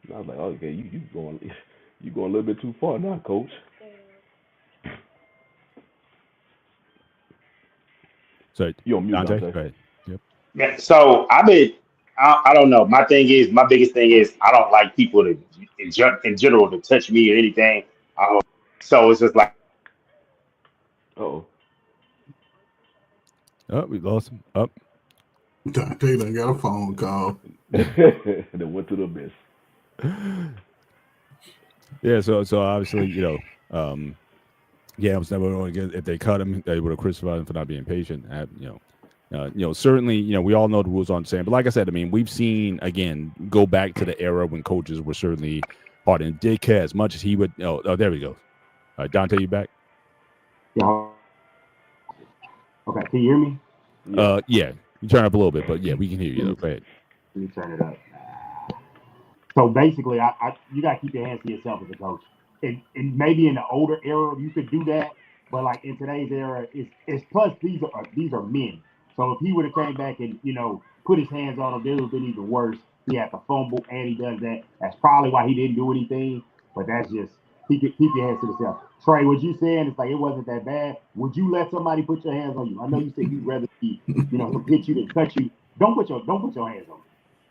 [SPEAKER 4] And I was like, okay, you going a little bit too far now, Coach.
[SPEAKER 2] So
[SPEAKER 4] you on mute,
[SPEAKER 2] Dante?
[SPEAKER 4] Dante.
[SPEAKER 2] Go ahead. Yep.
[SPEAKER 5] Yeah, so I don't know. My biggest thing is I don't like people to in general to touch me or anything. So it's just like
[SPEAKER 4] Oh,
[SPEAKER 2] Oh, we lost him. Up.
[SPEAKER 3] Dante done got a phone call.
[SPEAKER 4] they went to the abyss.
[SPEAKER 2] Yeah. So obviously, yeah, I was never going to get if they cut him, they would have crucified him for not being patient. Certainly, we all know the rules aren't the same. But like I said, I mean, we've seen again go back to the era when coaches were certainly hard and Dick care as much as he would. Oh, there we go. All right, Dante, you back?
[SPEAKER 6] Yeah. Okay, can you hear me?
[SPEAKER 2] Yeah, you turn up a little bit, but yeah, we can hear you. Go ahead.
[SPEAKER 6] Let me turn it up. So basically, you got to keep your hands to yourself as a coach. And maybe in the older era, you could do that. But like in today's era, it's plus these are men. So if he would have came back and put his hands on him, it would have been even worse. He had to fumble and he does that. That's probably why he didn't do anything. But that's just keep your hands to yourself. Trey, what you saying? It's like it wasn't that bad. Would you let somebody put your hands on you? I know you said you'd rather him hit you than cut you. Don't put your hands on me.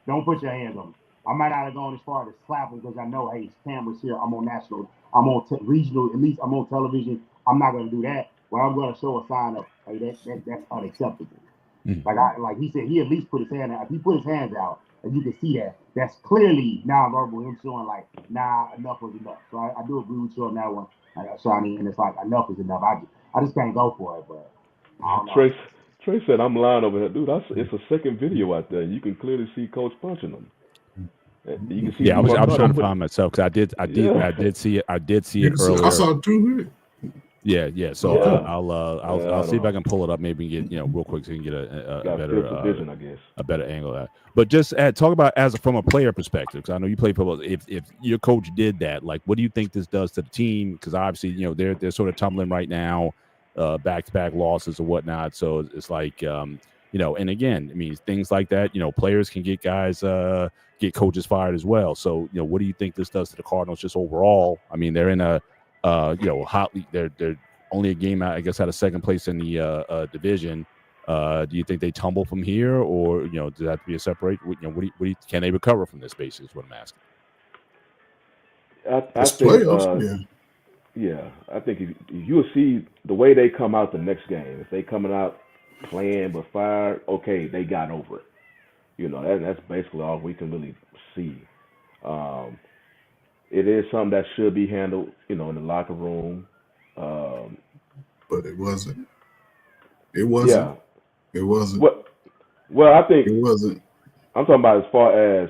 [SPEAKER 6] Don't put your hands on me. I might not have gone as far as slap him because I know, hey, cameras here. I'm on national. I'm on regional. At least I'm on television. I'm not going to do that. But I'm going to show a sign of, hey, that's unacceptable. Like he said, he at least put his hand out. If he put his hands out, and you can see that, that's clearly nonverbal. Him showing like, nah, enough was enough. So I do agree with you on that one, Shawnee. And it's like enough is enough. I just can't go for it. But I don't know.
[SPEAKER 4] Trey said, "I'm lying over here, dude. It's a second video out there. You can clearly see Coach punching them. You can see."
[SPEAKER 2] Yeah, I was trying to find myself because I did see it. I did see it earlier.
[SPEAKER 3] I saw it too.
[SPEAKER 2] Yeah. So I'll see if I can pull it up. Maybe get real quick so you can get a better
[SPEAKER 4] vision, I guess,
[SPEAKER 2] a better angle of that. But just talk about from a player perspective, because I know you play football. If your coach did that, like, what do you think this does to the team? Because obviously, they're sort of tumbling right now, back-to-back losses or whatnot. So it's like, and again, I mean, things like that. Players can get guys get coaches fired as well. So what do you think this does to the Cardinals just overall? I mean, they're in a hotly. They're only a game out, I guess, out of second place in the division. Do you think they tumble from here, or does that have to be a separate? Can they recover from this? Basically, is what I'm asking.
[SPEAKER 4] I think. Yeah, I think if you'll see the way they come out the next game. If they coming out playing but fired, okay, they got over it. That's basically all we can really see. It is something that should be handled, in the locker room.
[SPEAKER 3] But it wasn't. It wasn't.
[SPEAKER 4] Yeah.
[SPEAKER 3] It wasn't.
[SPEAKER 4] Well, I think
[SPEAKER 3] it wasn't.
[SPEAKER 4] I'm talking about as far as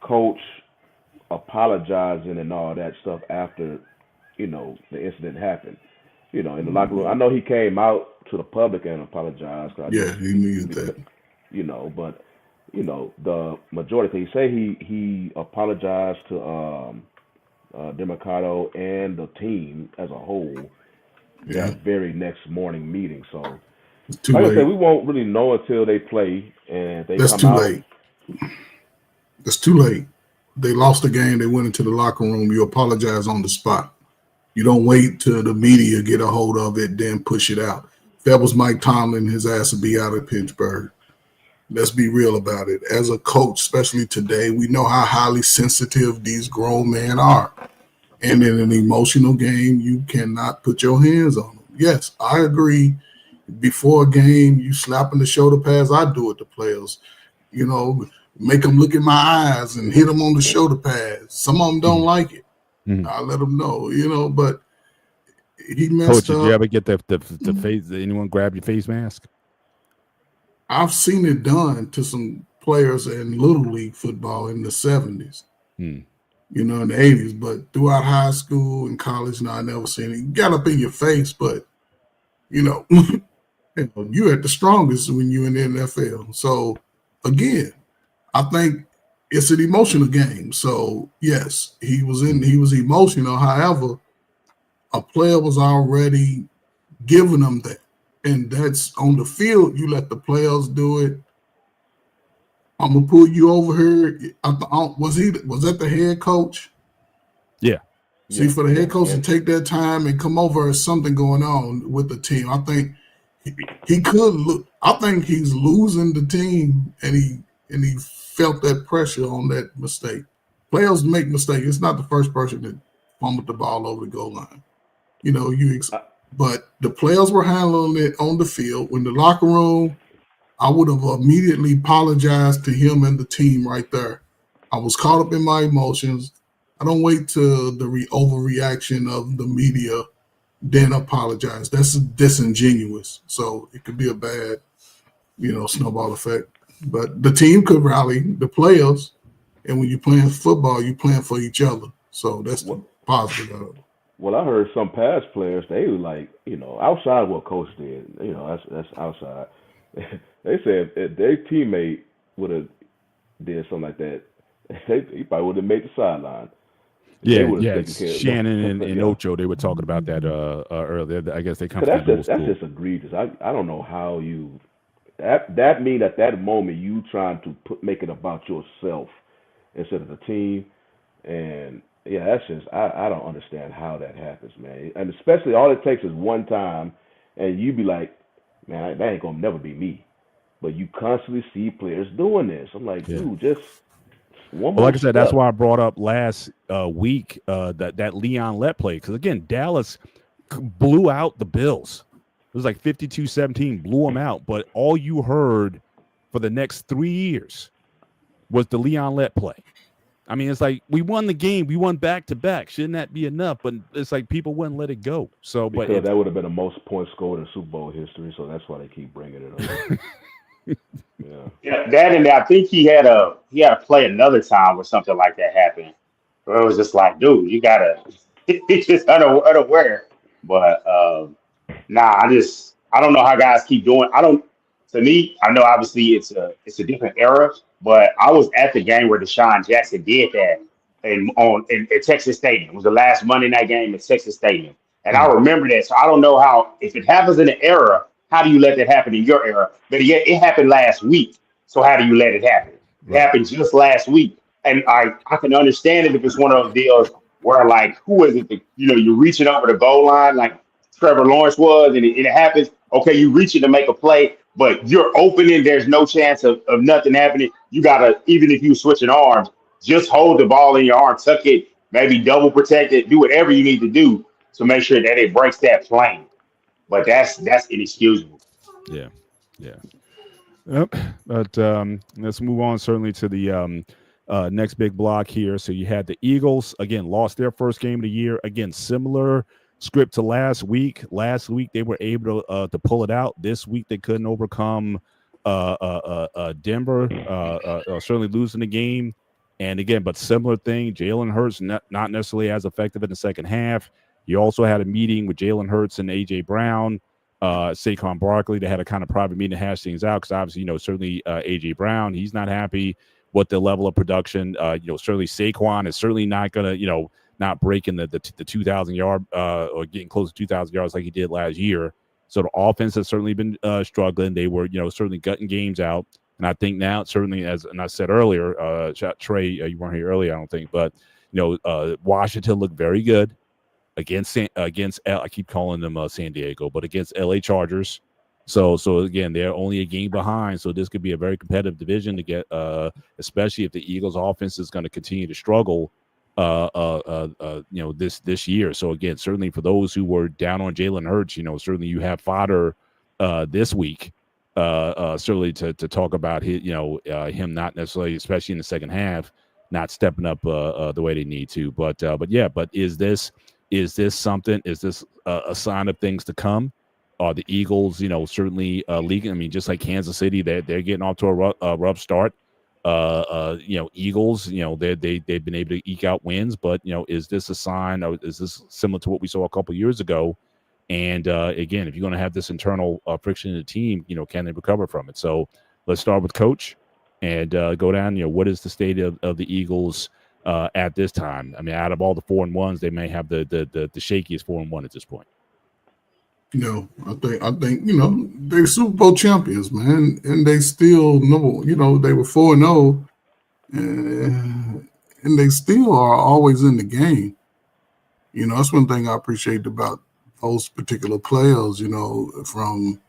[SPEAKER 4] coach apologizing and all that stuff after, the incident happened. In the locker room. I know he came out to the public and apologized.
[SPEAKER 3] Yeah, he needed that.
[SPEAKER 4] But the majority. He say he apologized to Democado and the team as a whole.
[SPEAKER 3] Yeah.
[SPEAKER 4] That very next morning meeting. So,
[SPEAKER 3] too
[SPEAKER 4] like
[SPEAKER 3] late.
[SPEAKER 4] I said, we won't really know until they play and they
[SPEAKER 3] That's
[SPEAKER 4] come
[SPEAKER 3] too
[SPEAKER 4] out.
[SPEAKER 3] late. That's too late. They lost the game. They went into the locker room. You apologize on the spot. You don't wait till the media get a hold of it, then push it out. If that was Mike Tomlin, his ass would be out of Pittsburgh. Let's be real about it. As a coach, especially today, we know how highly sensitive these grown men are. And in an emotional game, you cannot put your hands on them. Yes, I agree. Before a game, you slapping the shoulder pads. I do it to players. Make them look in my eyes and hit them on the shoulder pads. Some of them don't like it. I let them know, but he messed up.
[SPEAKER 2] Coach, did you ever get the face? Did anyone grab your face mask?
[SPEAKER 3] I've seen it done to some players in Little League football in the 70s, in the 80s. But throughout high school and college, no, I never seen it. You got up in your face, but, you're at the strongest when you're in the NFL. So, again, I think it's an emotional game. So, yes, he was emotional. However, a player was already giving them that. And that's on the field. You let the players do it. I'm gonna pull you over here. Was that the head coach?
[SPEAKER 2] Yeah.
[SPEAKER 3] See, for the head coach to take that time and come over, there's something going on with the team. I think he could look. I think he's losing the team, and and he felt that pressure on that mistake. Players make mistakes. It's not the first person that fumbled the ball over the goal line. But the players were handling it on the field. When the locker room, I would have immediately apologized to him and the team right there. I was caught up in my emotions. I don't wait till the overreaction of the media, then apologize. That's disingenuous. So it could be a bad, snowball effect. But the team could rally, the players, and when you're playing football, you're playing for each other. So that's the positive of it.
[SPEAKER 4] Well, I heard some past players, they were like, outside of what coach did, that's outside. They said if their teammate would have did something like that, he probably would have made the sideline.
[SPEAKER 2] Yeah. Shannon and Ocho, they were talking about that earlier. I guess they come from
[SPEAKER 4] that's just egregious. I don't know how you that mean at that moment you trying to make it about yourself instead of the team, and yeah, that's just I don't understand how that happens, man. And especially all it takes is one time, and you be like, man, that ain't gonna never be me. But you constantly see players doing this. I'm like, dude, just one more.
[SPEAKER 2] Well, like I said,
[SPEAKER 4] step.
[SPEAKER 2] that's why I brought up last week that Leon Lett play, because again, Dallas blew out the Bills. It was like 52-17, blew them out. But all you heard for the next 3 years was the Leon Lett play. I mean, it's like we won the game, we won back to back. Shouldn't that be enough? But it's like people wouldn't let it go. So,
[SPEAKER 4] because that would have been the most points scored in Super Bowl history. So that's why they keep bringing it up.
[SPEAKER 5] Yeah, that, and I think he had to play another time where something like that happened. Where it was just like, dude, you gotta. He's just unaware. But I don't know how guys keep doing. To me, I know obviously it's a different era, but I was at the game where Deshaun Jackson did that at Texas Stadium. It was the last Monday night game at Texas Stadium, and I remember that. So I don't know how, if it happens in an era, how do you let that happen in your era? But yet it happened last week. So how do you let it happen? It happened just last week, and I can understand it if it's one of those deals where, like, who is it that, you're reaching over the goal line like Trevor Lawrence was, and it happens. Okay, you reach it to make a play, but you're opening. There's no chance of nothing happening. You gotta, even if you switching arms, just hold the ball in your arm, tuck it, maybe double protect it, do whatever you need to do to make sure that it breaks that plane. But that's inexcusable.
[SPEAKER 2] Yeah. Yep. But let's move on certainly to the next big block here. So you had the Eagles, again, lost their first game of the year. Again, similar script to last week. Last week they were able to pull it out. This week they couldn't overcome Denver, certainly losing the game. And again, but similar thing, Jalen Hurts not necessarily as effective in the second half. You also had a meeting with Jalen Hurts and A.J. Brown, Saquon Barkley. They had a kind of private meeting to hash things out because obviously, certainly A.J. Brown, he's not happy with the level of production. Certainly Saquon is certainly not going to, not breaking the 2,000 yard or getting close to 2,000 yards like he did last year. So the offense has certainly been struggling. They were, certainly gutting games out. And I think now, certainly, and I said earlier, Trey, you weren't here earlier, I don't think, but, Washington looked very good against I keep calling them San Diego, but against LA Chargers. So again, they're only a game behind. So this could be a very competitive division to get, especially if the Eagles offense is going to continue to struggle, this year. So again, certainly for those who were down on Jalen Hurts, certainly you have fodder this week, certainly to talk about his, him not necessarily, especially in the second half, not stepping up the way they need to. But is this something? Is this a sign of things to come? Are the Eagles, certainly leaking? I mean, just like Kansas City, they're getting off to a rough start. Eagles, they've been able to eke out wins, but is this a sign? Or is this similar to what we saw a couple years ago? And again, if you're going to have this internal friction in the team, can they recover from it? So let's start with Coach and go down. What is the state of the Eagles at this time? I mean, out of all the 4-1s, they may have the shakiest 4-1 at this point.
[SPEAKER 3] I think they're Super Bowl champions, man, and they still know, they were 4-0, and they still are always in the game. That's one thing I appreciate about those particular players, from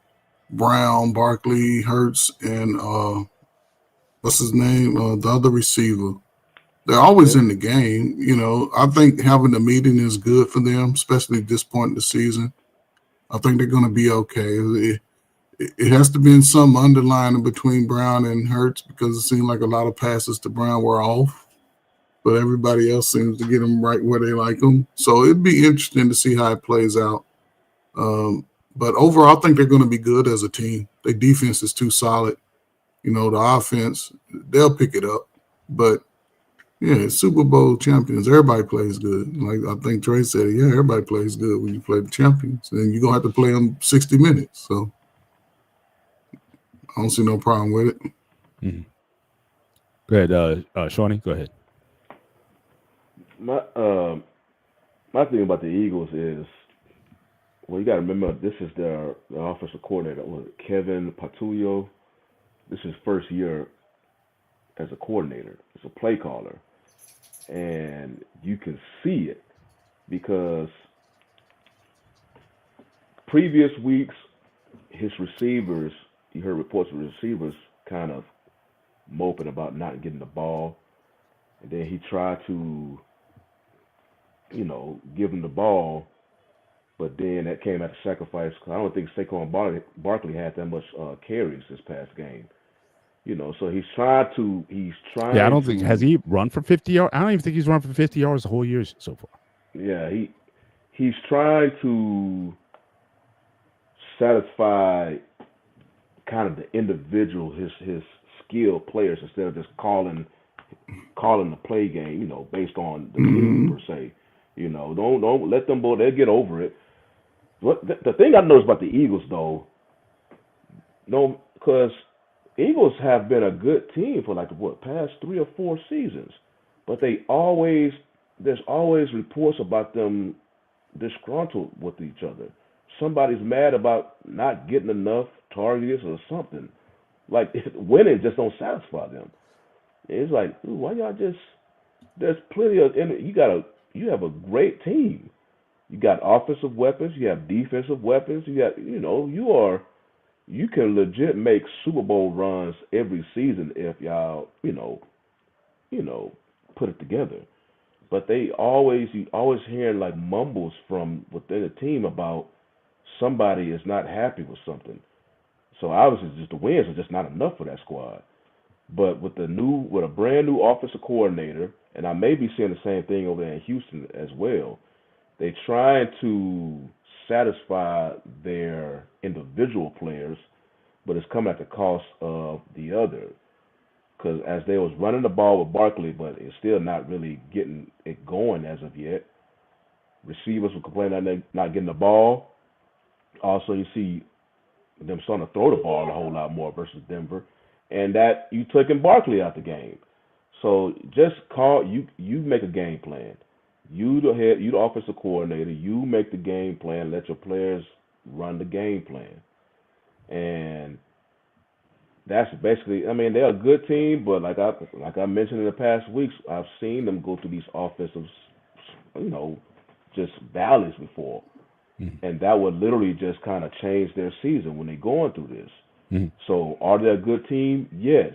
[SPEAKER 3] Brown, Barkley, Hurts, and what's his name? The other receiver. They're always in the game. I think having a meeting is good for them, especially at this point in the season. I think they're going to be okay. It has to be in some underlying between Brown and Hurts because it seemed like a lot of passes to Brown were off, but everybody else seems to get them right where they like them. So it'd be interesting to see how it plays out. But overall, I think they're going to be good as a team. Their defense is too solid. The offense, they'll pick it up. But yeah, Super Bowl champions. Everybody plays good. Like I think Trey said, yeah, everybody plays good when you play the champions, and you're gonna have to play them 60 minutes. So I don't see no problem with it.
[SPEAKER 2] Mm-hmm. Go ahead, Shawnee. Go ahead.
[SPEAKER 4] My thing about the Eagles is, well, you got to remember this is their offensive coordinator, Kevin Patullo. This is his first year as a coordinator, as a play caller. And you can see it because previous weeks, his receivers, you heard reports of receivers kind of moping about not getting the ball. And then he tried to, give them the ball, but then that came at a sacrifice. Cause I don't think Saquon Barkley had that much carries this past game. So he's trying.
[SPEAKER 2] Yeah, I don't think has he run for 50 yards. I don't even think he's run for 50 yards the whole year so far.
[SPEAKER 4] Yeah, he's trying to satisfy kind of the individual, his skilled players instead of just calling the play game, based on the team per se. Don't let them they'll get over it. The thing I noticed about the Eagles though, because Eagles have been a good team for past 3 or 4 seasons, but there's always reports about them disgruntled with each other. Somebody's mad about not getting enough targets or something. Like winning just don't satisfy them. It's like, why y'all just? There's plenty of, and you have a great team. You got offensive weapons, you have defensive weapons, you got you can legit make Super Bowl runs every season if y'all, put it together. But you always hearing like mumbles from within the team about somebody is not happy with something. So obviously just the wins are just not enough for that squad. But with a brand new offensive coordinator, and I may be seeing the same thing over there in Houston as well, they trying to satisfy their individual players, but it's coming at the cost of the other. Because as they was running the ball with Barkley, but it's still not really getting it going as of yet. Receivers were complaining that they're not getting the ball. Also, you see them starting to throw the ball a whole lot more versus Denver, and that you taking Barkley out the game. So just you make a game plan. You the offensive coordinator. You make the game plan. Let your players run the game plan, and that's basically. I mean, they're a good team, but like I mentioned in the past weeks, I've seen them go through these offensive, just valleys before. Mm-hmm. And that would literally just kind of change their season when they're going through this. Mm-hmm. So are they a good team? Yes.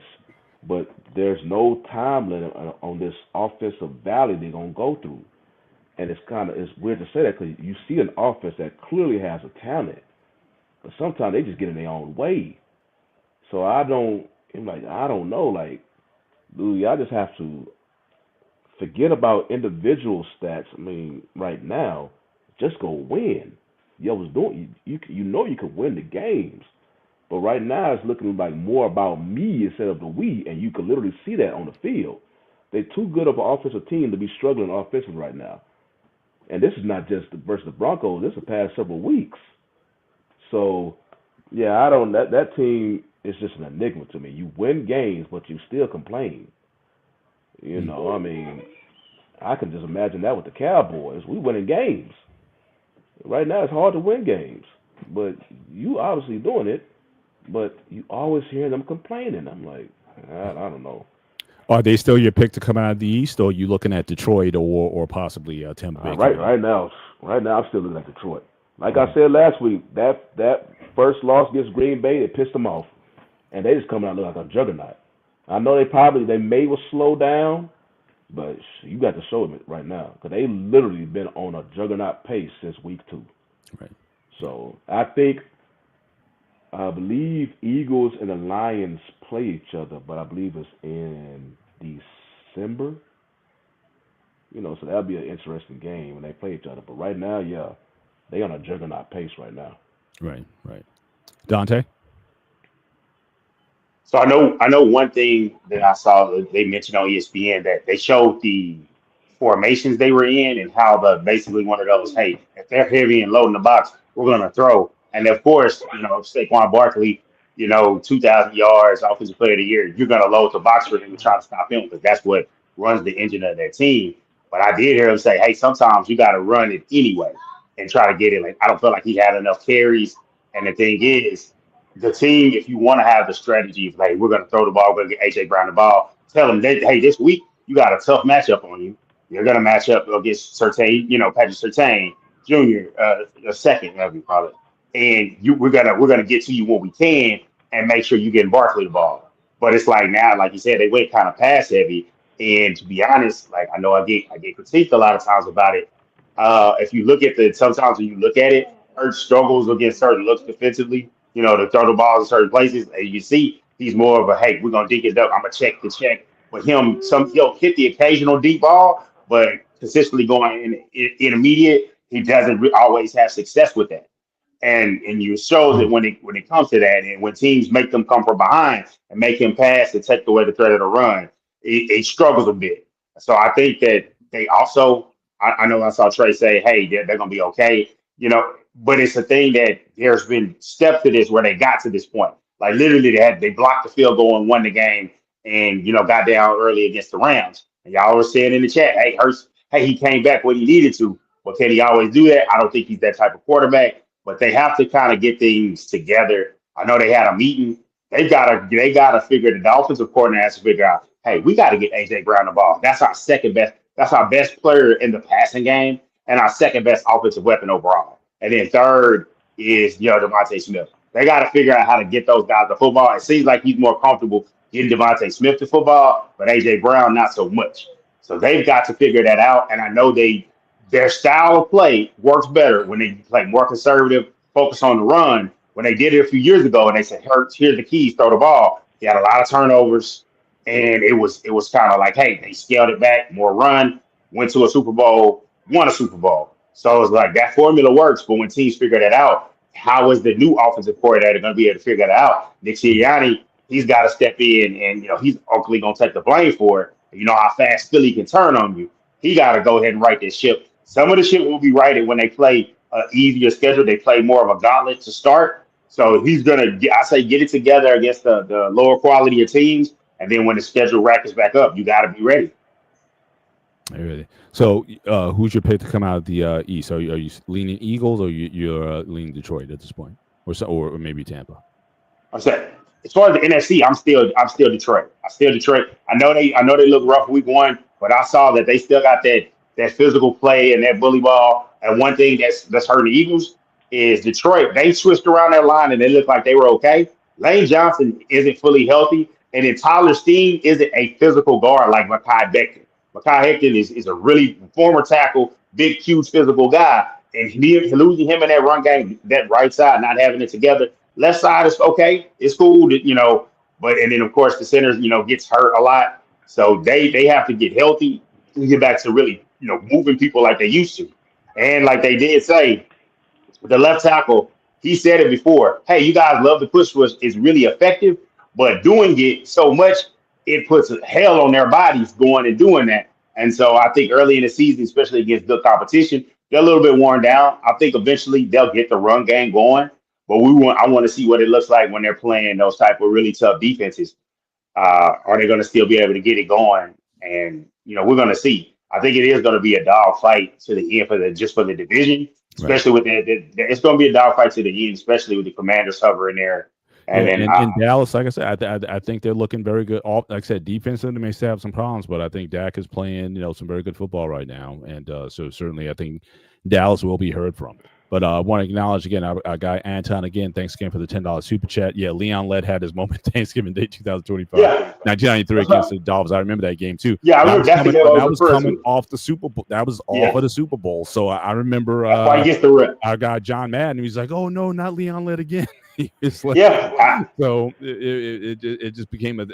[SPEAKER 4] But there's no time limit on this offensive valley they're going to go through. And it's weird to say that because you see an offense that clearly has a talent, but sometimes they just get in their own way. So I don't know. Like, dude, y'all just have to forget about individual stats. I mean, right now, just go win. You can win the games, but right now it's looking like more about me instead of the we, and you can literally see that on the field. They're too good of an offensive team to be struggling offensively right now, and this is not just versus the Broncos. This is the past several weeks. So, yeah, I don't. That team is just an enigma to me. You win games, but you still complain. I mean, I can just imagine that with the Cowboys. We winning games. Right now, it's hard to win games, but you obviously doing it. But you always hear them complaining. I'm like, I don't know.
[SPEAKER 2] Are they still your pick to come out of the East, or are you looking at Detroit or possibly Tampa Bay?
[SPEAKER 4] Right now, I'm still looking at Detroit. Like I said last week, that first loss against Green Bay, it pissed them off, and they just come out looking like a juggernaut. I know they may will slow down, but you got to show them it right now because they literally been on a juggernaut pace since week 2.
[SPEAKER 2] Right.
[SPEAKER 4] So I believe Eagles and the Lions play each other, but I believe it's in December. So that'll be an interesting game when they play each other. But right now, yeah, they on a juggernaut pace right now.
[SPEAKER 2] Right. Dante?
[SPEAKER 5] So I know one thing that I saw that they mentioned on ESPN that they showed the formations they were in and how the basically one of those, hey, if they're heavy and loading the box, we're gonna throw. And of course, Saquon Barkley, 2,000 yards, offensive player of the year, you're gonna load the box for him and try to stop him because that's what runs the engine of that team. But I did hear him say, hey, sometimes you gotta run it anyway and try to get it. Like I don't feel like he had enough carries. And the thing is, the team, if you want to have the strategy of like we're going to throw the ball, we're going to get AJ Brown the ball, tell them that hey, this week you got a tough matchup on you. You're going to match up against Surtain, Patrick Surtain Jr., the second, whatever you call it, and we're gonna get to you when we can and make sure you get Barkley the ball. But it's like now, like you said, they went kind of pass heavy, and to be honest, like I know I get critiqued a lot of times about it. If you look at sometimes when you look at it, Hurts struggles against certain looks defensively to throw the balls in certain places. And you see, he's more of a, hey, we're going to dig it up. I'm going to check the check. But he'll hit the occasional deep ball, but consistently going in intermediate, he doesn't always have success with that. And you show that when it comes to that, and when teams make them come from behind and make him pass and take away the threat of the run, it struggles a bit. So I think that they also, I know I saw Trey say, hey, they're going to be okay, but it's a thing that there's been steps to this where they got to this point. Like literally, they blocked the field goal and won the game, and got down early against the Rams. And y'all were saying in the chat, hey, Hurts, hey, he came back when he needed to. But can he always do that? I don't think he's that type of quarterback. But they have to kind of get things together. I know they had a meeting. They gotta figure the offensive coordinator has to figure out, hey, we got to get AJ Brown the ball. That's our second best. That's our best player in the passing game and our second best offensive weapon overall. And then third is DeVonta Smith. They got to figure out how to get those guys the football. It seems like he's more comfortable getting DeVonta Smith to football, but AJ Brown not so much. So they've got to figure that out. And I know their style of play works better when they play more conservative, focus on the run. When they did it a few years ago and they said, Hurts, here's the keys, throw the ball. They had a lot of turnovers. And it was kind of like, hey, they scaled it back, more run, went to a Super Bowl, won a Super Bowl. So it's like that formula works, but when teams figure that out, how is the new offensive coordinator going to be able to figure that out? Nick Sirianni, he's got to step in, and he's ultimately going to take the blame for it. You know how fast Philly can turn on you. He got to go ahead and right this ship. Some of the ship will be righted when they play an easier schedule. They play more of a gauntlet to start. So he's going to, get it together against the lower quality of teams, and then when the schedule racks back up, you got to be ready.
[SPEAKER 2] Really. So, who's your pick to come out of the East? Are you leaning Eagles or you're leaning Detroit at this point, or maybe Tampa?
[SPEAKER 5] I'm saying, as far as the NFC, I'm still Detroit. I know they look rough week 1, but I saw that they still got that physical play and that bully ball. And one thing that's hurting the Eagles is Detroit. They switched around their line and they looked like they were okay. Lane Johnson isn't fully healthy, and then Tyler Steen isn't a physical guard like Mekhi Becton. Mekhi Becton is a really former tackle, big, huge physical guy. And losing him in that run game, that right side, not having it together. Left side is okay. It's cool, but and then, of course, the center, gets hurt a lot. So they have to get healthy to get back to really, moving people like they used to. And like they did say, the left tackle, he said it before, hey, you guys love the push rush. It's really effective, but doing it so much, it puts hell on their bodies going and doing that. And so I think early in the season, especially against good competition, they're a little bit worn down. I think eventually they'll get the run game going, but I want to see what it looks like when they're playing those type of really tough defenses. Are they going to still be able to get it going? And we're going to see. I think it is going to be a dog fight to the end for the division, especially with it's going to be a dog fight to the end, especially with the Commanders hovering there. And
[SPEAKER 2] in Dallas, like I said, I think they're looking very good. Like I said, defensively they may still have some problems, but I think Dak is playing, some very good football right now, and so certainly I think Dallas will be heard from. But I want to acknowledge again our guy Anton again. Thanks again for the $10 super chat. Yeah, Leon Lett had his moment Thanksgiving Day 2025,
[SPEAKER 5] Yeah.
[SPEAKER 2] 1993 against the Dolphins. I remember that game too.
[SPEAKER 5] Yeah, I remember that's the game I was referring
[SPEAKER 2] coming
[SPEAKER 5] to.
[SPEAKER 2] off the Super Bowl. That was off of the Super Bowl. So I remember
[SPEAKER 5] That's why he gets the rep.
[SPEAKER 2] our guy John Madden. He's like, "Oh no, not Leon Lett again." It's like, so it just became a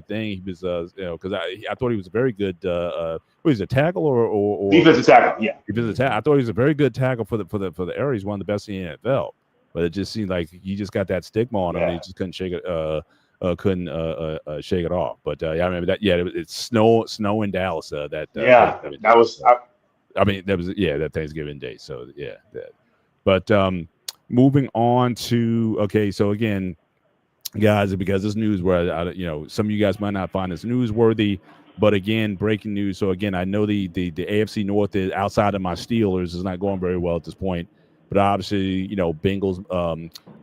[SPEAKER 2] thing. He was because I thought he was a very good was a tackle or
[SPEAKER 5] defensive tackle. Yeah,
[SPEAKER 2] defensive tackle. I thought he was a very good tackle for the era. He's one of the best in the NFL. But it just seemed like he just got that stigma on him. And he just couldn't shake it. Shake it off. But I remember that. Yeah, it's snow in Dallas. That
[SPEAKER 5] was.
[SPEAKER 2] That Thanksgiving Day. So yeah, that. But moving on to so again, guys, because this news where some of you guys might not find this newsworthy, but again, breaking news. So again, I know the AFC North is outside of my Steelers is not going very well at this point, but obviously Bengals.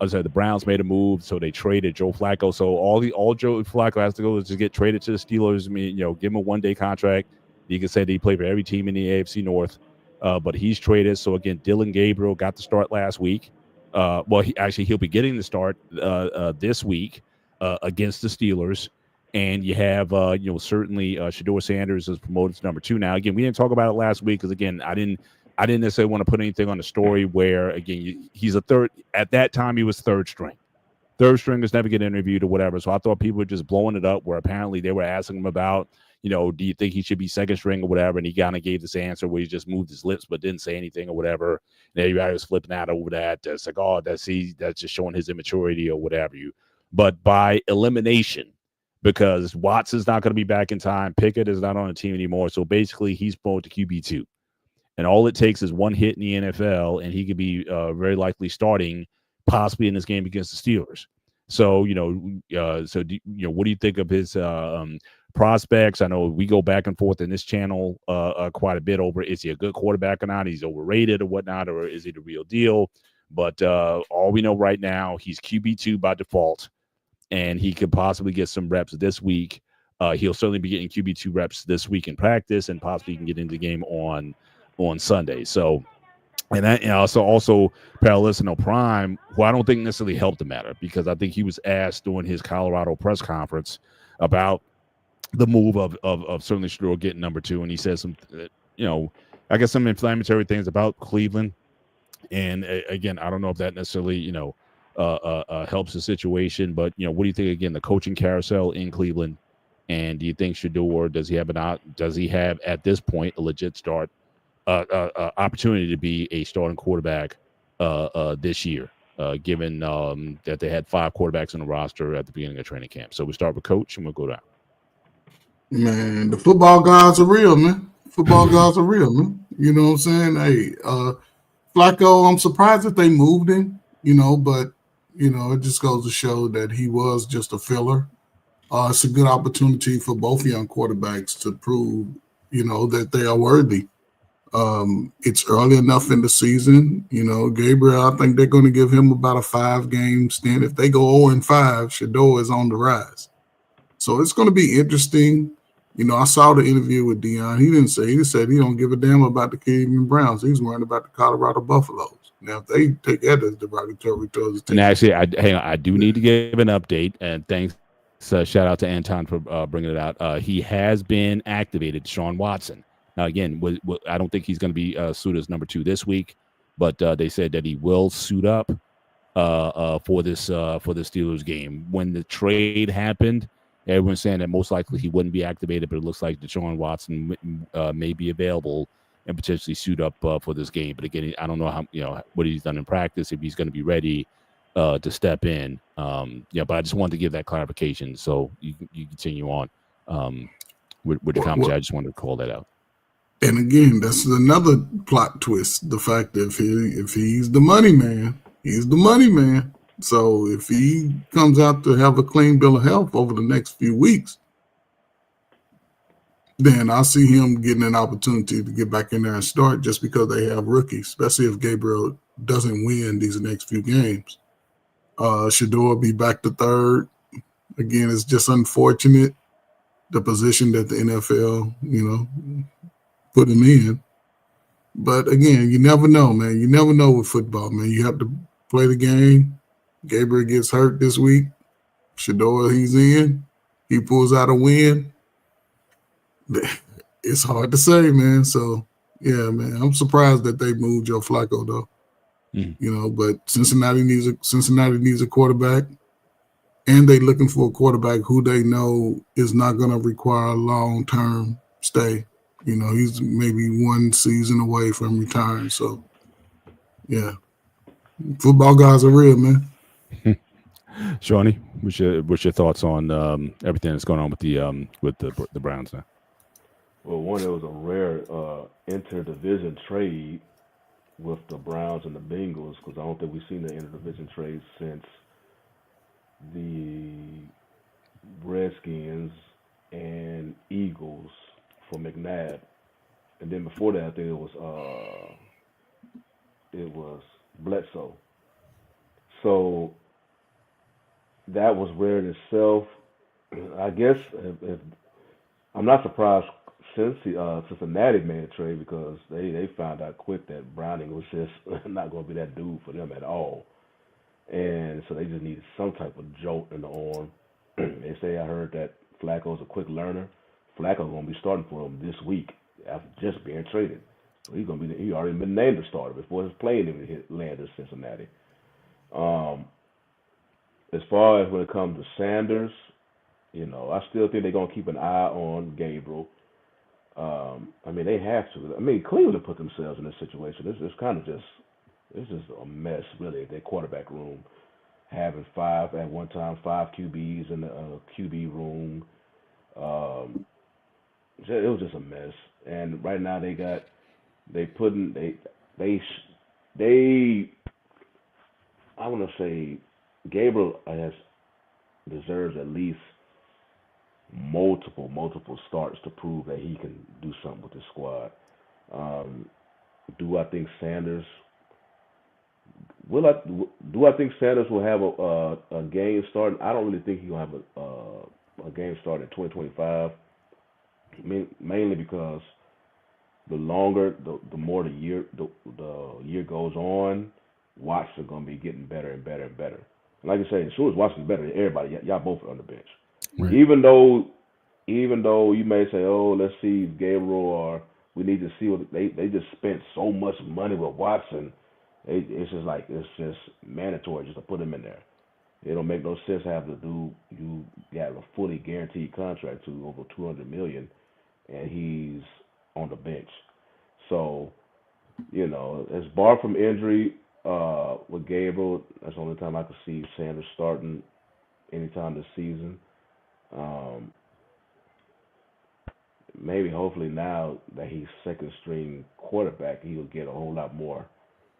[SPEAKER 2] The Browns made a move, so they traded Joe Flacco. So all Joe Flacco has to go is to get traded to the Steelers. I mean, give him a 1-day contract. You can say that he played for every team in the AFC North, but he's traded. So again, Dylan Gabriel got the start last week. He'll be getting the start this week against the Steelers. And you have, certainly Shedeur Sanders is promoted to number 2 now. Again, we didn't talk about it last week because, again, I didn't necessarily want to put anything on the story where, again, he's a third. At that time, he was third string. Third stringers never get interviewed or whatever. So I thought people were just blowing it up where apparently they were asking him about, do you think he should be second string or whatever? And he kind of gave this answer where he just moved his lips but didn't say anything or whatever. And everybody was flipping out over that. It's like, oh, that's just showing his immaturity or whatever. But by elimination, because Watson's not going to be back in time, Pickett is not on the team anymore. So basically, he's promoted to QB2. And all it takes is one hit in the NFL, and he could be very likely starting possibly in this game against the Steelers. So, what do you think of his prospects? I know we go back and forth in this channel quite a bit over, is he a good quarterback or not? He's overrated or whatnot, or is he the real deal? But all we know right now, he's QB2 by default, and he could possibly get some reps this week. He'll certainly be getting QB2 reps this week in practice, and possibly can get into the game on Sunday. So, and that also Paralysino Prime, who I don't think necessarily helped the matter, because I think he was asked during his Colorado press conference about the move of certainly Shedeur getting number 2, and he said some, I guess some inflammatory things about Cleveland. And again, I don't know if that necessarily, helps the situation, but what do you think? Again, the coaching carousel in Cleveland, and do you think Shedeur does he have at this point a legit start opportunity to be a starting quarterback this year, given that they had 5 quarterbacks on the roster at the beginning of training camp? So we start with Coach, and we'll go down.
[SPEAKER 3] Man, the football gods are real, man. Football gods are real, man. You know what I'm saying? Hey, Flacco, I'm surprised that they moved him, but, it just goes to show that he was just a filler. It's a good opportunity for both young quarterbacks to prove, that they are worthy. It's early enough in the season. Gabriel, I think they're going to give him about a 5-game stint. If they go 0-5, Shedeur is on the rise. So it's going to be interesting. I saw the interview with Deion. He said he don't give a damn about the Cleveland Browns. He's worried about the Colorado Buffaloes. Now, if they take that as derogatory towards the team.
[SPEAKER 2] And actually, I do need to give an update, and thanks. Shout out to Anton for bringing it out. He has been activated, Sean Watson. Now, again, I don't think he's going to be suited as number 2 this week, but they said that he will suit up for the Steelers game. When the trade happened, everyone's saying that most likely he wouldn't be activated, but it looks like Deshaun Watson may be available and potentially suit up for this game. But again, I don't know how what he's done in practice, if he's going to be ready to step in. But I just wanted to give that clarification. So you continue on with the commentary. I just wanted to call that out.
[SPEAKER 3] And again, that's another plot twist. The fact that if he's the money man, he's the money man. So if he comes out to have a clean bill of health over the next few weeks, then I see him getting an opportunity to get back in there and start, just because they have rookies, especially if Gabriel doesn't win these next few games. Shedeur be back to 3rd. Again, it's just unfortunate, the position that the NFL, put him in. But again, you never know, man. You never know with football, man. You have to play the game. Gabriel gets hurt this week. Shador, he's in. He pulls out a win. It's hard to say, man. So, yeah, man. I'm surprised that they moved Joe Flacco, though. But Cincinnati needs a quarterback, and they're looking for a quarterback who they know is not going to require a long-term stay. He's maybe one season away from retiring. So, yeah, football guys are real, man.
[SPEAKER 2] Shawnee, what's your thoughts on everything that's going on with the Browns now?
[SPEAKER 4] Well, one, it was a rare interdivision trade with the Browns and the Bengals, because I don't think we've seen the interdivision trade since the Redskins and Eagles for McNabb, and then before that, I think it was Bledsoe. So that was rare in itself. I guess if I'm not surprised since Cincinnati made a trade, because they found out quick that Browning was just not going to be that dude for them at all, and so they just needed some type of jolt in the arm. They say, I heard that Flacco's a quick learner. Flacco's going to be starting for them this week after just being traded. So he already been named the starter before his plane even landed in Cincinnati. As far as when it comes to Sanders, I still think they're going to keep an eye on Gabriel. They have to. Cleveland put themselves in this situation. It's kind of just a mess, really, their quarterback room. Having five QBs in the QB room. It was just a mess. And right now I want to say Gabriel deserves at least multiple starts to prove that he can do something with the squad. Do I think Sanders will have a game starting? I don't really think he'll have a game start in 2025. Mainly because the longer, the more the year goes on, Watson's gonna be getting better and better and better. And like I say, as soon as Watson's better than everybody, y'all both are on the bench. Right. Even though you may say, oh, let's see Gabriel, or we need to see what they just spent so much money with Watson. It's just mandatory just to put him in there. It don't make no sense having to do you got a fully guaranteed contract to over $200 million, and he's on the bench. So, it's barred from injury with Gabriel. That's the only time I could see Sanders starting anytime this season. Maybe hopefully now that he's second string quarterback, he'll get a whole lot more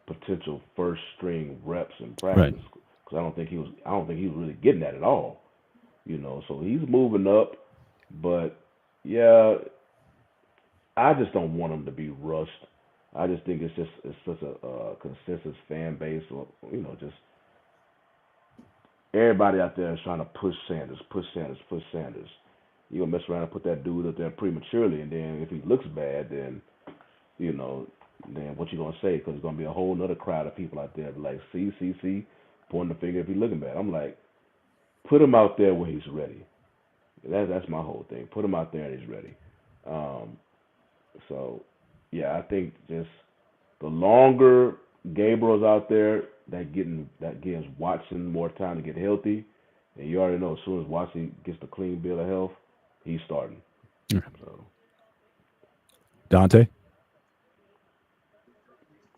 [SPEAKER 4] potential first string reps in practice. Because I don't think he was really getting that at all. So he's moving up, but yeah, I just don't want him to be rushed. I just think it's such a consensus fan base, or just everybody out there is trying to push Sanders. You're gonna mess around and put that dude up there prematurely, and then if he looks bad, then then what you gonna say? Because there's gonna be a whole other crowd of people out there like, see, pointing the finger if he's looking bad. I'm like, put him out there when he's ready. That's my whole thing. Put him out there and he's ready. So, yeah, I think just the longer Gabriel's out there, that gives Watson more time to get healthy. And you already know, as soon as Watson gets the clean bill of health, he's starting.
[SPEAKER 2] Yeah. So. Dante?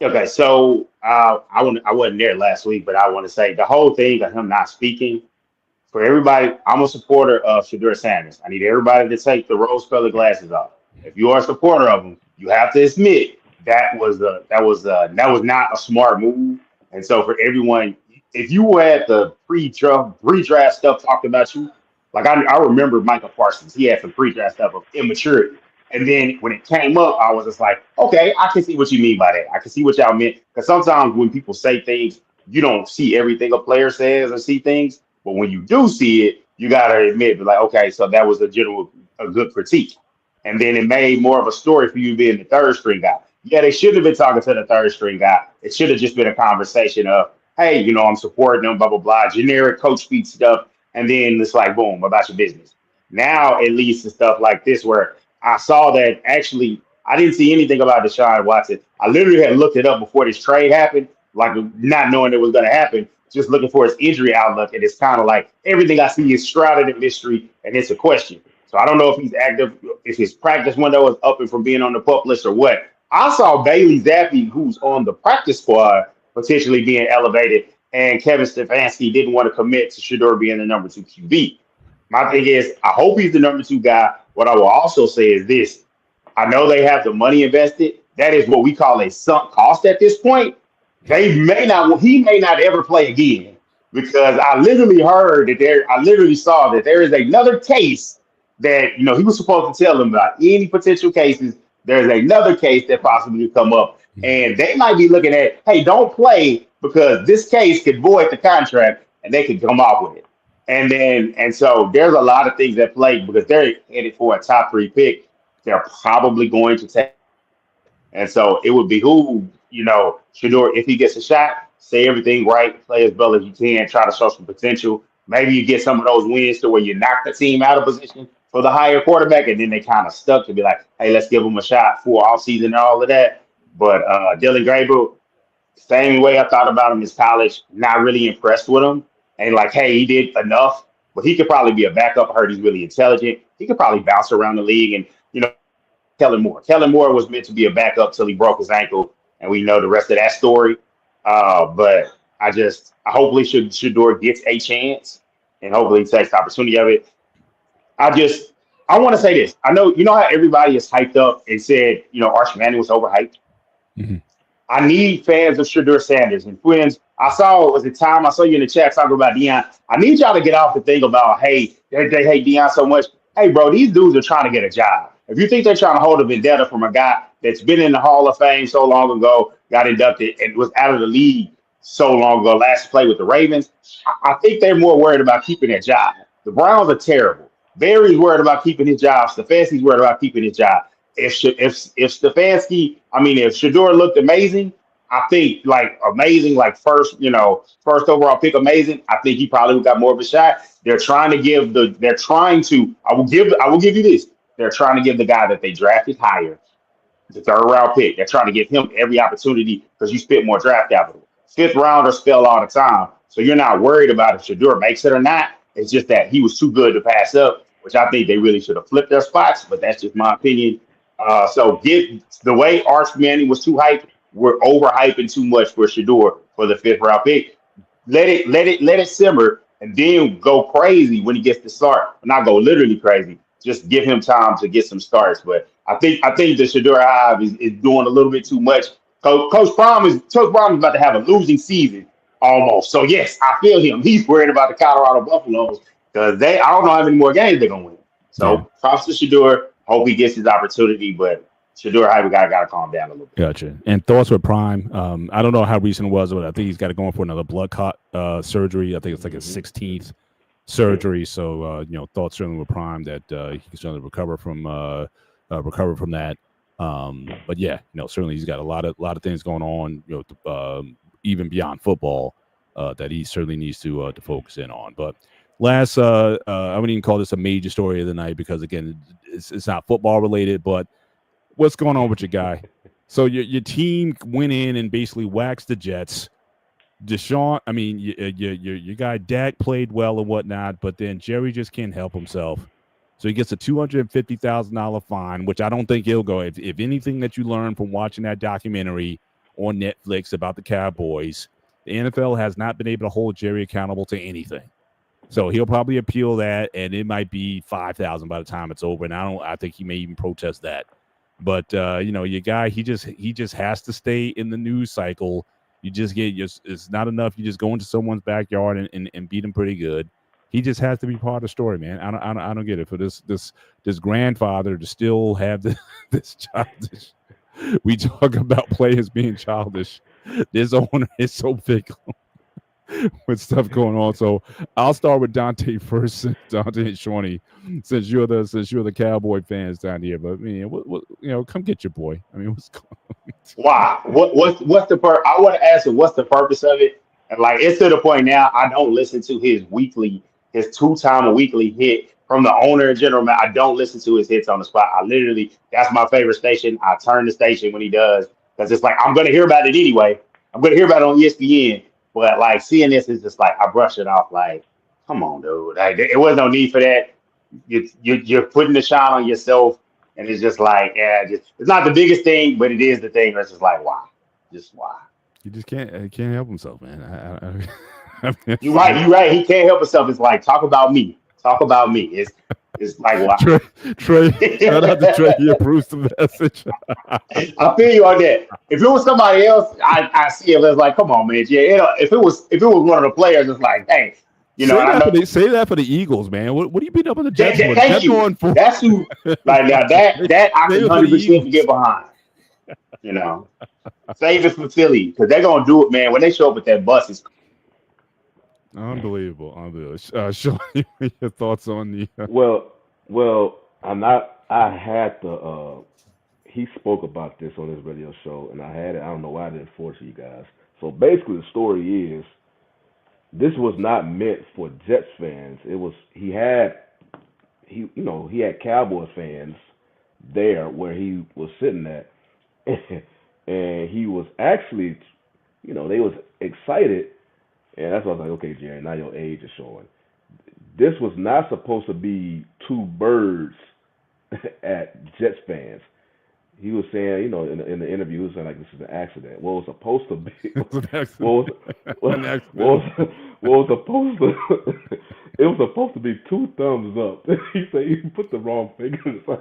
[SPEAKER 5] Okay, so I wasn't there last week, but I want to say the whole thing of him not speaking, for everybody, I'm a supporter of Shedeur Sanders. I need everybody to take the rose-colored glasses off. If you are a supporter of him, you have to admit that was not a smart move. And so for everyone, if you were at the pre-draft stuff talked about you, like I remember Michael Parsons, he had some pre-draft stuff of immaturity. And then when it came up, I was just like, okay, I can see what you mean by that. I can see what y'all meant. Because sometimes when people say things, you don't see everything a player says or see things. But when you do see it, you got to admit, like, okay, so that was a good critique. And then it made more of a story for you being the third string guy. yeah, they shouldn't have been talking to the third string guy. It should have just been a conversation of, hey, I'm supporting them, blah, blah, blah, generic coach speak stuff. And then it's like, boom, about your business. Now it leads to stuff like this where I saw that actually I didn't see anything about Deshaun Watson. I literally had looked it up before this trade happened, like not knowing it was going to happen, just looking for his injury outlook. And it's kind of like everything I see is shrouded in mystery and it's a question. So I don't know if he's active, if his practice window is up and from being on the pup list or what. I saw Bailey Zappi, who's on the practice squad, potentially being elevated, and Kevin Stefanski didn't want to commit to Shedeur being the number 2 QB. My thing is, I hope he's the number 2 guy. What I will also say is this. I know they have the money invested. That is what we call a sunk cost at this point. He may not ever play again because I literally saw that there is another case that, he was supposed to tell them about any potential cases. There's another case that possibly could come up and they might be looking at, hey, don't play because this case could void the contract and they could come off with it. And so there's a lot of things at play because they're headed for a top 3 pick. They're probably going to take. And so it would behoove, Shedeur, if he gets a shot, say everything right, play as well as you can, try to show some potential. Maybe you get some of those wins to where you knock the team out of position for the higher quarterback, and then they kind of stuck to be like, hey, let's give them a shot for offseason and all of that. But Dylan Gabriel, same way I thought about him in college, not really impressed with him. And like, hey, he did enough, but he could probably be a backup. I heard he's really intelligent. He could probably bounce around the league. And, Kellen Moore. Kellen Moore was meant to be a backup till he broke his ankle, and we know the rest of that story. But I hopefully Shedeur gets a chance, and hopefully he takes the opportunity of it. I want to say this. I know, how everybody is hyped up and said, Arch Manning was overhyped. Mm-hmm. I need fans of Shedeur Sanders and friends. I saw you in the chat talking about Deion. I need y'all to get off the thing about, hey, they hate Deion so much. Hey, bro, these dudes are trying to get a job. If you think they're trying to hold a vendetta from a guy that's been in the Hall of Fame so long ago, got inducted, and was out of the league so long ago, last play with the Ravens, I think they're more worried about keeping their job. The Browns are terrible. Barry's worried about keeping his job. Stefanski's worried about keeping his job. If Shedeur looked amazing, I think first overall pick amazing, I think he probably got more of a shot. I will give you this. They're trying to give the guy that they drafted higher, the 3rd round pick. They're trying to give him every opportunity because you spent more draft capital. 5th rounders fail all the time. So you're not worried about if Shedeur makes it or not. It's just that he was too good to pass up, which I think they really should have flipped their spots, but that's just my opinion. So the way Arch Manning was too hyped, we're overhyping too much for Shedeur for the 5th round pick. Let it simmer and then go crazy when he gets to start. Not go literally crazy. Just give him time to get some starts. But I think the Shedeur Hive is doing a little bit too much. Coach Prime is about to have a losing season almost. So yes, I feel him. He's worried about the Colorado Buffaloes because I don't know how many more games they're gonna win. So props to Shedeur. Hope he gets his opportunity, but Shedeur Hive gotta calm down a little bit.
[SPEAKER 2] Gotcha. And thoughts with Prime. I don't know how recent it was, but I think he's got to go in for another blood clot surgery. I think it's like a 16th surgery. So thoughts certainly with Prime that he can certainly recover from that. But yeah, certainly he's got a lot of things going on, even beyond football, that he certainly needs to focus in on. But last, I wouldn't even call this a major story of the night because again, it's not football related, but what's going on with your guy? So your team went in and basically waxed the Jets. Deshaun, your guy Dak played well and whatnot, but then Jerry just can't help himself. So he gets a $250,000 fine, which I don't think he'll go. If anything that you learn from watching that documentary on Netflix about the Cowboys, the NFL has not been able to hold Jerry accountable to anything. So he'll probably appeal that, and it might be $5,000 by the time it's over. And I think he may even protest that. But your guy, he just has to stay in the news cycle. You just it's not enough. You just go into someone's backyard and beat him pretty good. He just has to be part of the story, man. I don't get it. For this grandfather to still have this childish. We talk about players being childish. This owner is so fickle. with stuff going on. So I'll start with Dante first, Dante and Shawnee, since you're the Cowboy fans down here. But what come get your boy. I mean, what's going on?
[SPEAKER 5] Why? What's the I want to ask him what's the purpose of it? And like it's to the point now I don't listen to his 2 time a weekly hit from the owner and general man. I don't listen to his hits on the spot. I literally that's my favorite station. I turn the station when he does because it's like I'm gonna hear about it anyway. I'm gonna hear about it on ESPN. But like seeing this is just like I brush it off like, come on, dude. Like it was no need for that. You're putting the shine on yourself. And it's just like, it's not the biggest thing, but it is the thing that's just like, why? Just why?
[SPEAKER 2] He just can't help himself, man.
[SPEAKER 5] You're right. He can't help himself. It's like, talk about me. Talk about me. It's like, why?
[SPEAKER 2] Trey, shout out to Trey. He approves the message.
[SPEAKER 5] I feel you on that. If it was somebody else, I see it as like, come on, man. Yeah, if it was one of the players, it's like, hey,
[SPEAKER 2] say that for the Eagles, man. What do you beat up on the Jets for?
[SPEAKER 5] Thank you. That's who. Like now, that I can 100% get behind. Save it for Philly because they're gonna do it, man. When they show up with that bus, it's
[SPEAKER 2] unbelievable. Sean, your thoughts on the?
[SPEAKER 4] Well, I had to. He spoke about this on his radio show, and I had it. I don't know why I didn't force you guys. So basically, the story is. This was not meant for Jets fans. It was he had Cowboys fans there where he was sitting at, and he was actually, they was excited, and that's why I was like, okay, Jerry, now your age is showing. This was not supposed to be two birds at Jets fans. He was saying, in the interview, he was saying like this is an accident. What was supposed to be? It was supposed to be 2 thumbs up. He said you put the wrong fingers. I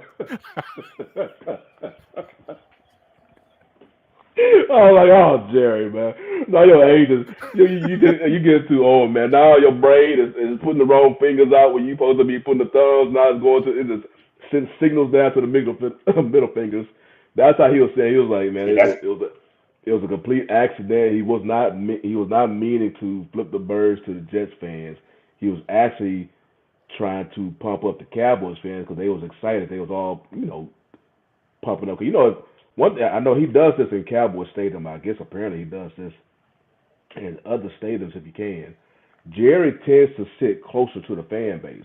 [SPEAKER 4] was like, oh, Jerry, man. Now your age is you get too old, man. Now your brain is putting the wrong fingers out when you're supposed to be putting the thumbs. Now it's going to it sends signals down to the middle fingers. That's how he was saying. He was like, man, it was a complete accident. He was not meaning to flip the birds to the Jets fans. He was actually trying to pump up the Cowboys fans because they was excited. They was all pumping up. One thing I know he does this in Cowboy Stadium. I guess apparently he does this in other stadiums if he can. Jerry tends to sit closer to the fan base.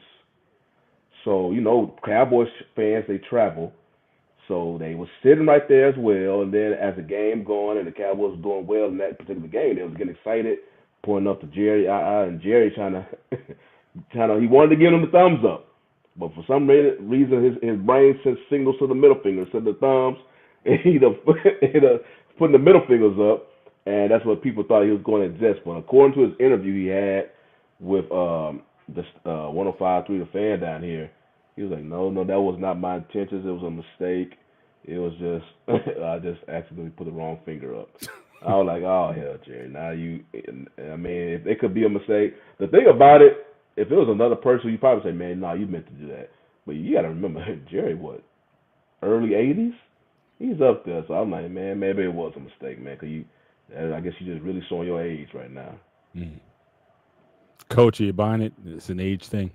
[SPEAKER 4] So Cowboys fans they travel. So they were sitting right there as well, and then as the game going and the Cowboys were doing well in that particular game, they was getting excited, pointing up to Jerry, and Jerry trying to, he wanted to give him the thumbs up, but for some reason his brain sent signals to the middle finger instead of the thumbs, and he putting the middle fingers up, and that's what people thought he was going at Jets. But according to his interview he had with the 105.3 The Fan down here. He was like, no, that was not my intentions. It was a mistake. It was just, I just accidentally put the wrong finger up. I was like, oh, hell, Jerry. Now if it could be a mistake. The thing about it, if it was another person, you probably say, man, no, you meant to do that. But you got to remember, Jerry, early 80s? He's up there. So I'm like, man, maybe it was a mistake, man. I guess you're just really showing your age right now.
[SPEAKER 2] Mm. Coach, are you buying it? It's an age thing.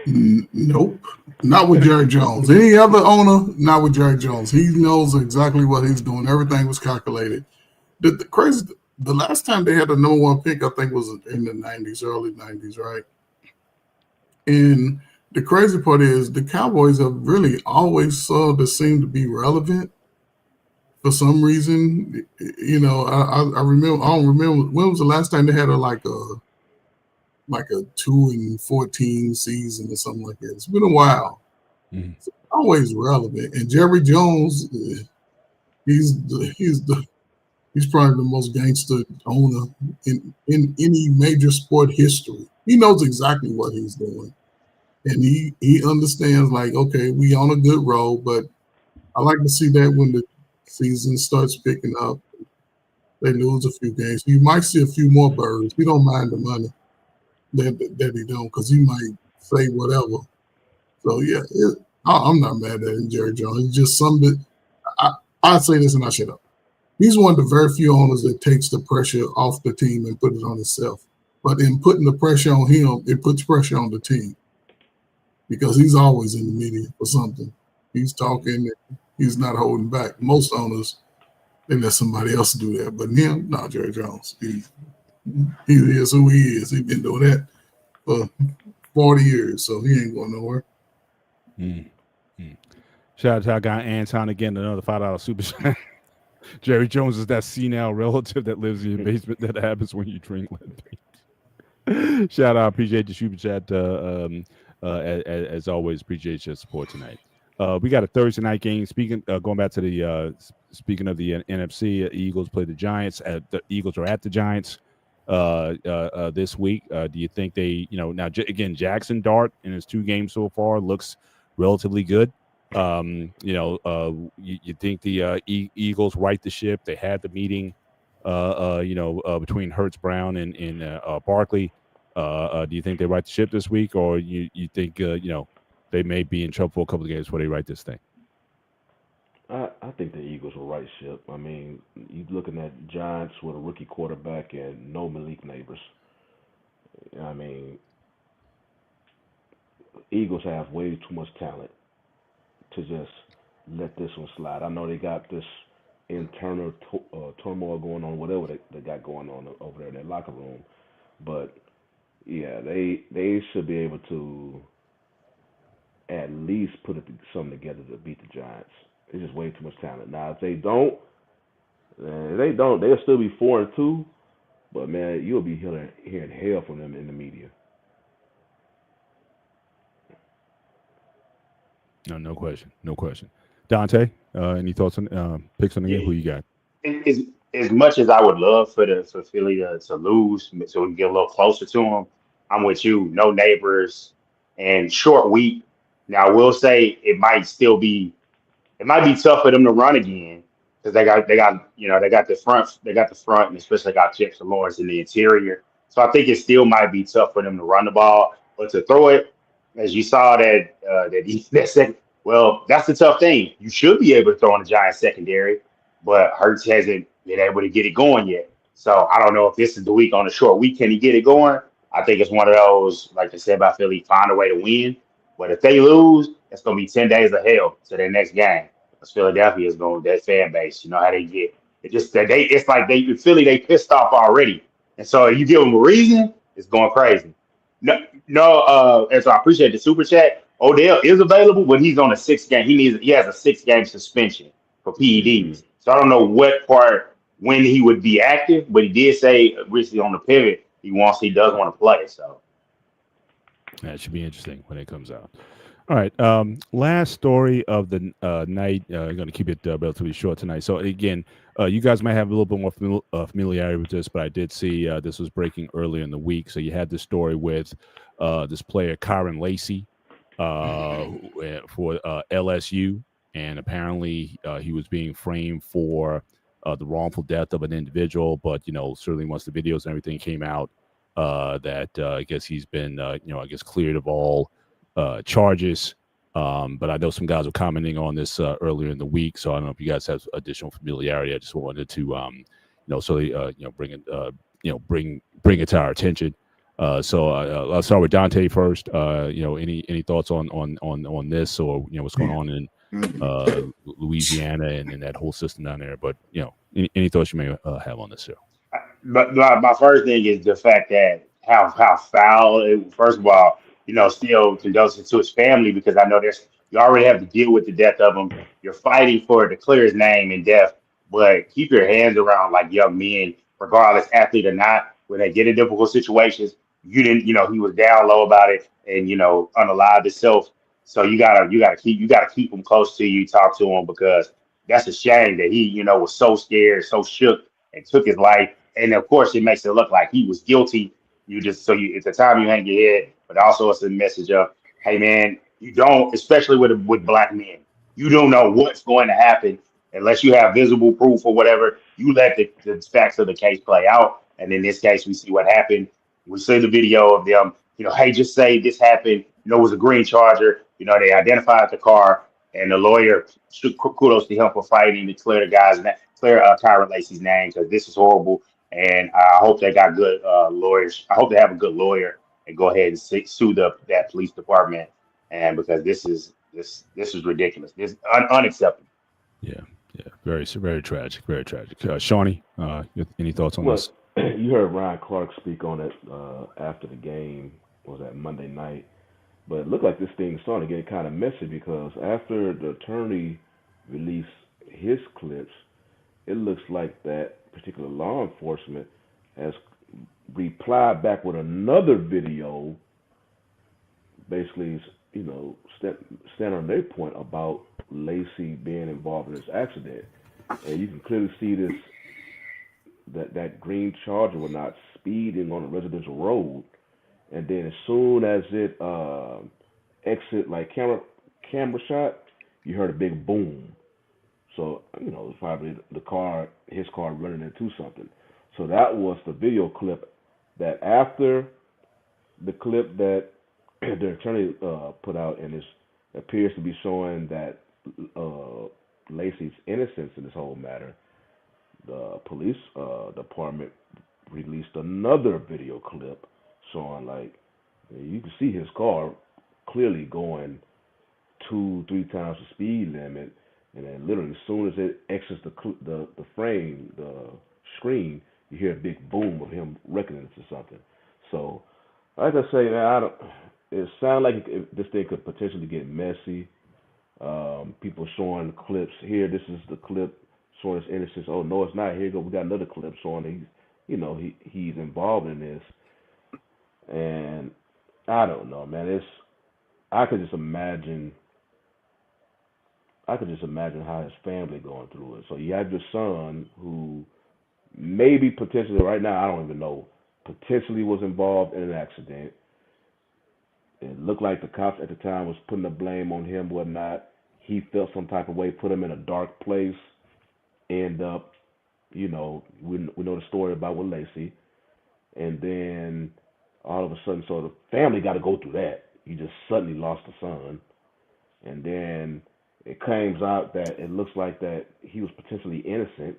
[SPEAKER 3] Nope, not with Jerry Jones. Any other owner, not with Jerry Jones. He knows exactly what he's doing. Everything was calculated. The last time they had the number 1 pick, I think, was in the 90s, early 90s, right? And the crazy part is the Cowboys have really always sort of seemed to be relevant for some reason. I remember. I don't remember when was the last time they had a 2-14 season or something like that. It's been a while. Mm-hmm. It's always relevant. And Jerry Jones, he's probably the most gangster owner in any major sport history. He knows exactly what he's doing. And he understands, like, okay, we on a good roll, but I like to see that when the season starts picking up, they lose a few games. You might see a few more birds. He don't mind the money. That he don't, because he might say whatever. So yeah, I'm not mad at him, Jerry Jones. It's just something that I say this and I shut up. He's one of the very few owners that takes the pressure off the team and put it on himself. But in putting the pressure on him, it puts pressure on the team because he's always in the media for something. He's talking. He's not holding back. Most owners, they let somebody else do that. But him, no, Jerry Jones. He is who he is. He's been doing that for 40 years, so he ain't going nowhere.
[SPEAKER 2] Shout out to our guy Anton again, another $5 super chat. Jerry Jones is that senile relative that lives in your basement that happens when you drink lead paint. Shout out, appreciate the super chat. As always, appreciate your support tonight. We got a Thursday night game. Going back to the speaking of the NFC, Eagles play the Giants. The Eagles are at the Giants this week. Do you think they, now again, Jackson Dart in his 2 games so far looks relatively good. You think the Eagles right the ship? They had the meeting, between Hurts, Brown, and Barkley. Do you think they right the ship this week, or you think they may be in trouble for a couple of games before they right this thing?
[SPEAKER 4] I think the Eagles will right ship. I mean, you're looking at Giants with a rookie quarterback and no Malik Neighbors. I mean, Eagles have way too much talent to just let this one slide. I know they got this internal turmoil going on, whatever they got going on over there in their locker room. But, yeah, they should be able to at least put something together to beat the Giants. It's just way too much talent. Now, if they don't, they'll still be 4-2. But, man, you'll be hearing hell from them in the media.
[SPEAKER 2] No question. Dante, any thoughts on picks on the game? Who you got?
[SPEAKER 5] As much as I would love for Philly to lose so we can get a little closer to them, I'm with you. No Neighbors and short week. Now, I will say it might be tough for them to run again because they got the front, and especially got Jefferson Lawrence in the interior. So I think it still might be tough for them to run the ball, but to throw it, as you saw that second. Well, that's the tough thing. You should be able to throw in the Giants secondary, but Hurts hasn't been able to get it going yet. So I don't know if this is the week on a short week. Can he get it going? I think it's one of those, like I said about Philly, find a way to win. But if they lose, it's going to be 10 days of hell to their next game. Because Philadelphia is going with that fan base. You know how they get. It's like in Philly, they pissed off already. And so you give them a reason, it's going crazy. And so I appreciate the super chat. Odell is available, but he's on a 6-game. He has a 6-game suspension for PEDs. So I don't know when he would be active, but he did say recently on the pivot he does want to play. So
[SPEAKER 2] that should be interesting when it comes out. All right. Last story of the night. I'm going to keep it relatively short tonight. So again, you guys might have a little bit more familiarity with this, but I did see this was breaking earlier in the week. So you had this story with this player, Kyron Lacy, for LSU, and apparently he was being framed for the wrongful death of an individual. But certainly once the videos and everything came out, that I guess he's been cleared of all charges. But I know some guys were commenting on this earlier in the week, so I don't know if you guys have additional familiarity. I just wanted to bring it to our attention. So I'll start with Dante first. Any thoughts on this, or what's going on in Louisiana and in that whole system down there? But any thoughts you may have on this show?
[SPEAKER 5] But my first thing is the fact that how foul. First of all, still condolences to his family, because I know you already have to deal with the death of him. You're fighting to clear his name in death, but keep your hands around like young men, regardless, athlete or not, when they get in difficult situations. You didn't, he was down low about it and unalived himself. So you gotta keep him close to you, talk to him, because that's a shame that he, was so scared, so shook, and took his life. And of course, it makes it look like he was guilty. At the time you hang your head, but also it's a message of, hey man, you don't, especially with black men, you don't know what's going to happen unless you have visible proof or whatever. You let the facts of the case play out, and in this case, we see what happened. We see the video of them, hey, just say this happened. It was a green Charger. They identified the car, and the lawyer, kudos to him for fighting to clear the guys. And clear Tyron Lacey's name because this is horrible. And I hope they got good lawyers. I hope they have a good lawyer and go ahead and sue that police department. And because this is ridiculous. This is unacceptable.
[SPEAKER 2] Yeah, very tragic, very tragic. Shawnee, any thoughts on
[SPEAKER 4] Well,
[SPEAKER 2] this?
[SPEAKER 4] you heard Ryan Clark speak on it after the game. Was that Monday night? But it looked like this thing started to get kind of messy because after the attorney released his clips, it looks like that particular law enforcement has replied back with another video, basically, stand on their point about Lacey being involved in this accident. And you can clearly see that green Charger was not speeding on a residential road. And then as soon as it exit like camera shot, you heard a big boom. So it's probably his car running into something. So that was the video clip that after the clip that the attorney put out, and it appears to be showing that Lacey's innocence in this whole matter. The police department released another video clip showing you can see his car clearly going 2-3 times the speed limit, and then literally as soon as it exits the frame, the screen, you hear a big boom of him wrecking into something. So, like I say, man, it sounds like this thing could potentially get messy. People showing clips here. This is the clip showing his innocence. Oh no, it's not. Here you go. We got another clip showing he's involved in this. And I don't know, man. I could just imagine how his family going through it. So you have your son who maybe potentially right now, I don't even know, potentially was involved in an accident. It looked like the cops at the time was putting the blame on him, whatnot. He felt some type of way, put him in a dark place. End up, we know the story about with Lacey. And then all of a sudden, so the family got to go through that. You just suddenly lost a son. And then it comes out that it looks like that he was potentially innocent.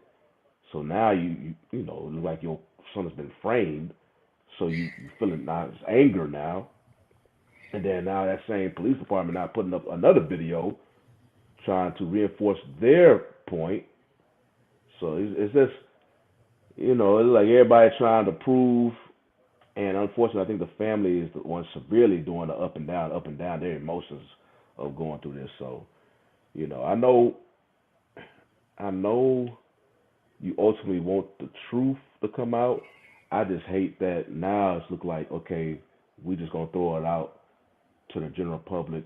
[SPEAKER 4] So now you it looks like your son has been framed. So you feeling now it's anger now. And then now that same police department now putting up another video trying to reinforce their point. So it's just, it's like everybody trying to prove. And unfortunately, I think the family is the one severely doing the up and down their emotions of going through this. So, I know you ultimately want the truth to come out. I just hate that now it's look like, okay, we just going to throw it out to the general public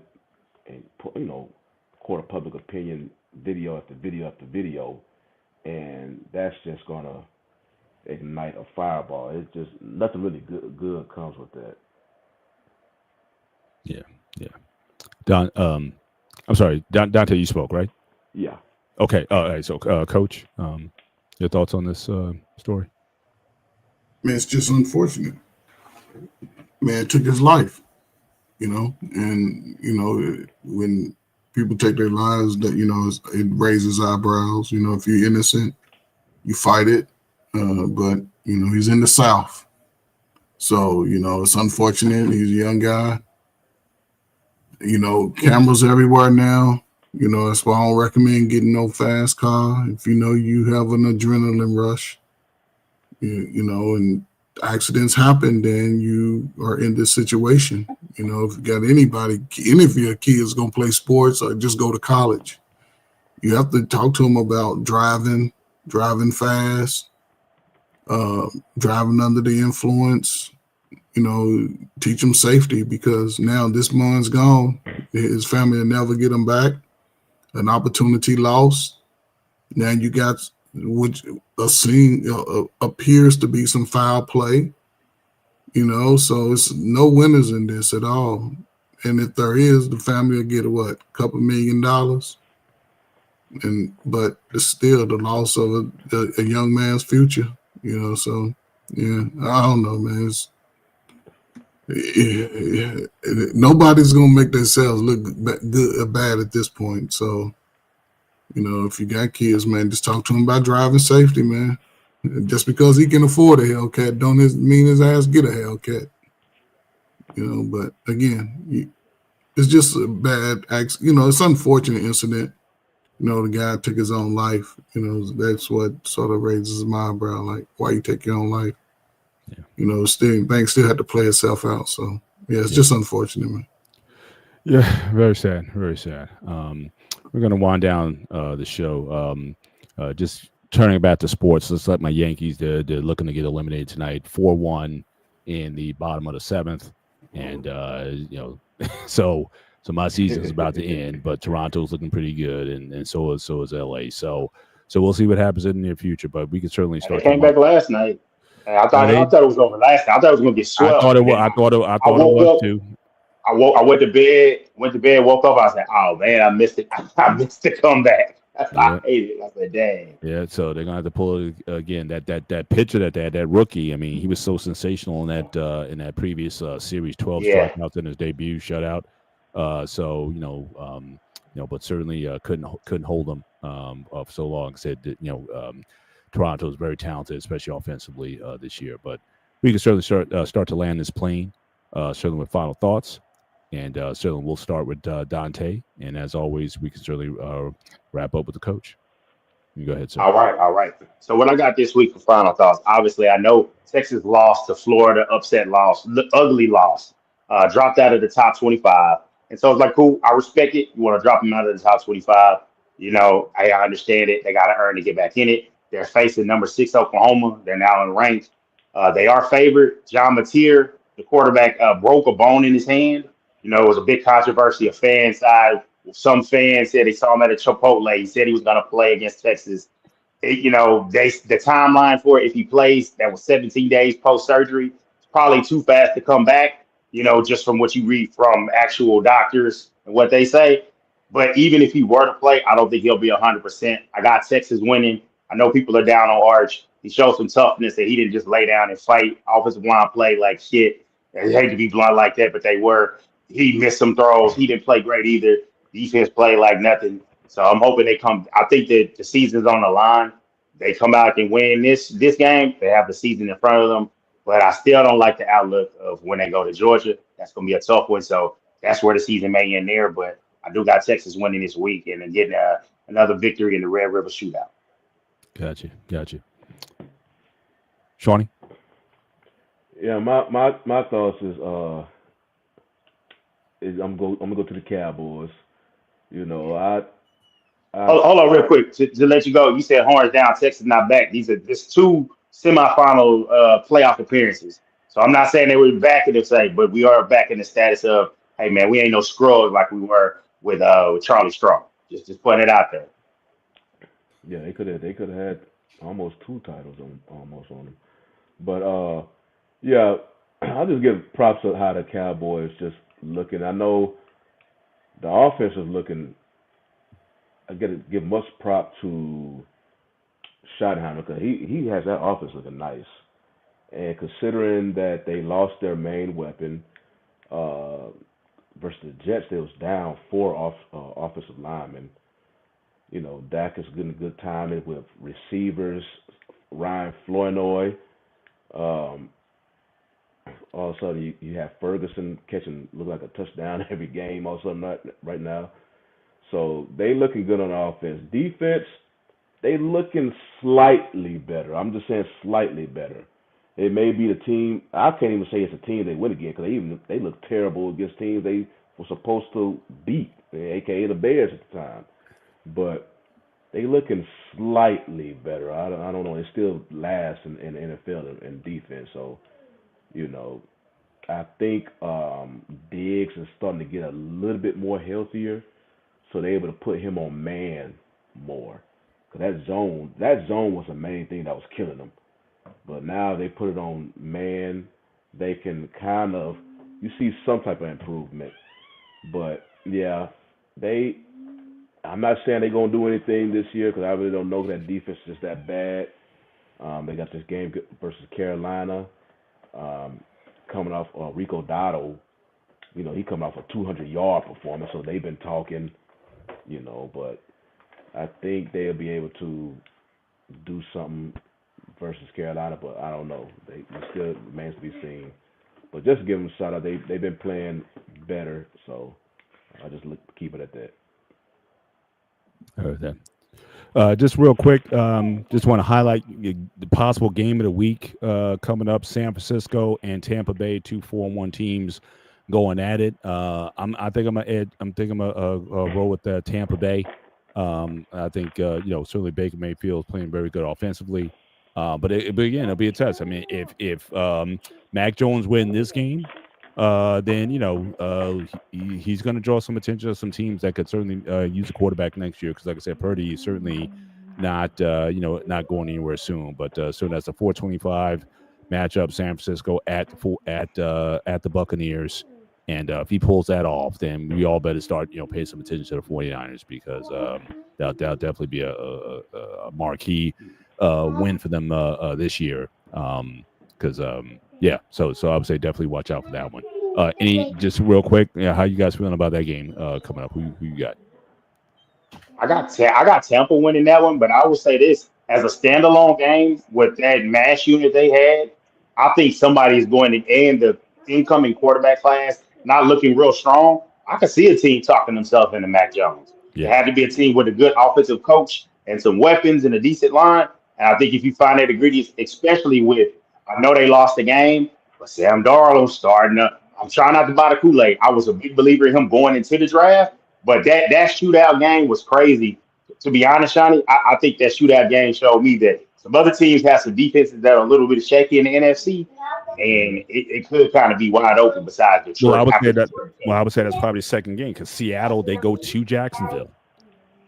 [SPEAKER 4] and, court of public opinion, video after video after video. And that's just going to ignite a fireball. It's just nothing really good comes with that.
[SPEAKER 2] Yeah. Don, I'm sorry, Dante, you spoke, right?
[SPEAKER 4] Yeah.
[SPEAKER 2] Okay. All right. So, Coach, your thoughts on this story?
[SPEAKER 3] Man, it's just unfortunate. Man, it took his life, and when people take their lives, that it raises eyebrows. If you're innocent, you fight it. But he's in the South, so it's unfortunate. He's a young guy. Cameras everywhere now. That's why I don't recommend getting no fast car. If you have an adrenaline rush, and accidents happen, then you are in this situation. If you got any of your kids gonna play sports or just go to college, you have to talk to them about driving fast, driving under the influence. Teach them safety, because now this man's gone. His family will never get him back. An opportunity lost. Now you got which appears to be some foul play. So it's no winners in this at all. And if there is, the family will get a couple $1 million. But it's still the loss of a young man's future. So yeah, I don't know, man. Nobody's gonna make themselves look good or bad at this point. So if you got kids, man, just talk to them about driving safety, man. Just because he can afford a Hellcat don't mean his ass get a Hellcat. But again, it's just a bad accident. It's an unfortunate incident. The guy took his own life. That's what sort of raises my eyebrow. Like, why you take your own life? Yeah. Things still had to play itself out. So yeah, it's just unfortunate, man.
[SPEAKER 2] Yeah, very sad, very sad. We're gonna wind down the show. Just turning back to sports. Let's let my Yankees. They're looking to get eliminated tonight, 4-1 in the bottom of the seventh, and so my season's about to end. But Toronto's looking pretty good, and so is LA. So we'll see what happens in the near future. But we can certainly start.
[SPEAKER 5] They came back last night. I thought it was over last night. I thought it was gonna get swept.
[SPEAKER 2] I thought it was. I thought it was too.
[SPEAKER 5] I went to bed, woke up. I said, "Oh man, I missed it. I missed the comeback. I hated it." I said, "Dang."
[SPEAKER 2] Yeah, so they're gonna have to pull it again. That pitcher that rookie. I mean, he was so sensational in that previous series. 12 strikeouts in his debut shutout. But certainly couldn't hold them for so long. Said that Toronto is very talented, especially offensively this year. But we can certainly start to land this plane. Certainly with final thoughts. And certainly we'll start with Dante. And as always, we can certainly wrap up with the coach. You go ahead, sir.
[SPEAKER 5] All right. So what I got this week for final thoughts, obviously I know Texas lost to Florida, upset loss, ugly loss, dropped out of the top 25. And so it's like, cool, I respect it. You want to drop them out of the top 25. I understand it. They got to earn to get back in it. They're facing number 6 Oklahoma. They're now in ranked. They are favored. John Mateer, the quarterback, broke a bone in his hand. It was a big controversy. A fan side. Some fans said they saw him at a Chipotle. He said he was going to play against Texas. The timeline for it, if he plays, that was 17 days post-surgery. It's probably too fast to come back, just from what you read from actual doctors and what they say. But even if he were to play, I don't think he'll be 100%. I got Texas winning. I know people are down on Arch. He showed some toughness that he didn't just lay down and fight. Offensive line played like shit. I hate to be blunt like that, but they were. He missed some throws. He didn't play great either. Defense played like nothing. So I'm hoping they come. I think that the season's on the line. They come out and win this game. They have the season in front of them. But I still don't like the outlook of when they go to Georgia. That's going to be a tough one. So that's where the season may end there. But I do got Texas winning this week and then getting another victory in the Red River Shootout.
[SPEAKER 2] Gotcha. Shawnee?
[SPEAKER 4] Yeah, my thoughts is I'm gonna go to the Cowboys.
[SPEAKER 5] Hold on real quick to let you go. You said horns down, Texas not back. These are just 2 semifinal playoff appearances. So I'm not saying they were back in the same, but we are back in the status of, hey man, we ain't no scrubs like we were with Charlie Strong. Just putting it out there.
[SPEAKER 4] Yeah, they could have had almost 2 titles on them. But yeah, I'll just give props to how the Cowboys just looking. I know the offense is looking. I got to give much prop to Schottenheimer because he has that offense looking nice. And considering that they lost their main weapon versus the Jets, they was down 4 offensive linemen. Dak is getting a good timing with receivers. Ryan Flournoy. All of a sudden, you have Ferguson look like a touchdown every game. All of a sudden, right now. So they looking good on offense. Defense, they looking slightly better. I'm just saying slightly better. It may be the team. I can't even say it's a team they win again because they look terrible against teams they were supposed to beat, aka the Bears at the time. But they looking slightly better. I don't know. They still last in the NFL in defense. So, I think Diggs is starting to get a little bit more healthier. So they're able to put him on man more. Because that zone was the main thing that was killing them. But now they put it on man. They can you see some type of improvement. But, yeah, I'm not saying they're going to do anything this year because I really don't know that defense is that bad. They got this game versus Carolina coming off Rico Dotto. He coming off a 200-yard performance, so they've been talking. But I think they'll be able to do something versus Carolina, but I don't know. They still remains to be seen. But just give them a shout out. They've been playing better, so I just keep it at that.
[SPEAKER 2] Heard that. Just real quick, just want to highlight the possible game of the week coming up. San Francisco and Tampa Bay, 2 4-1 teams going at it. I think I'm gonna roll with Tampa Bay. I think certainly Baker Mayfield is playing very good offensively. But again, it'll be a test. I mean, if Mac Jones win this game, then he's going to draw some attention to some teams that could certainly use a quarterback next year. Because, like I said, Purdy is certainly not not going anywhere soon. But soon as the 425 matchup, San Francisco at the Buccaneers, and if he pulls that off, then we all better start paying some attention to the 49ers because that'll definitely be a marquee win for them this year. Because yeah, so I would say definitely watch out for that one. Just real quick, how you guys feeling about that game coming up? Who you got?
[SPEAKER 5] I got Tampa winning that one, but I will say this as a standalone game with that mash unit they had, I think somebody is going to end the incoming quarterback class not looking real strong. I could see a team talking themselves into Mac Jones. It had to be a team with a good offensive coach and some weapons and a decent line. And I think if you find that ingredients, especially with, I know they lost the game, but Sam Darnold starting up. I'm trying not to buy the Kool-Aid. I was a big believer in him going into the draft, but that shootout game was crazy. To be honest, Shawnee, I think that shootout game showed me that some other teams have some defenses that are a little bit shaky in the NFC, and it could kind of be wide open besides Detroit.
[SPEAKER 2] I would say that's probably the second game because Seattle, they go to Jacksonville.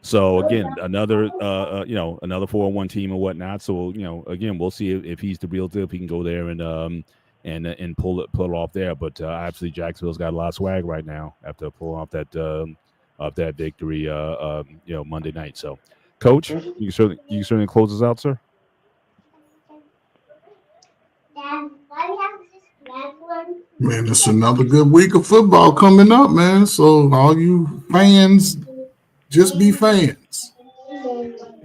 [SPEAKER 2] So again, another another 4-1 team and whatnot. So again, we'll see if he's the real deal. If he can go there and pull it off there. But obviously, Jacksonville's got a lot of swag right now after pulling off that victory Monday night. So, Coach, you can certainly close us out, sir.
[SPEAKER 3] Man, it's another good week of football coming up, man. So all you fans, just be fans.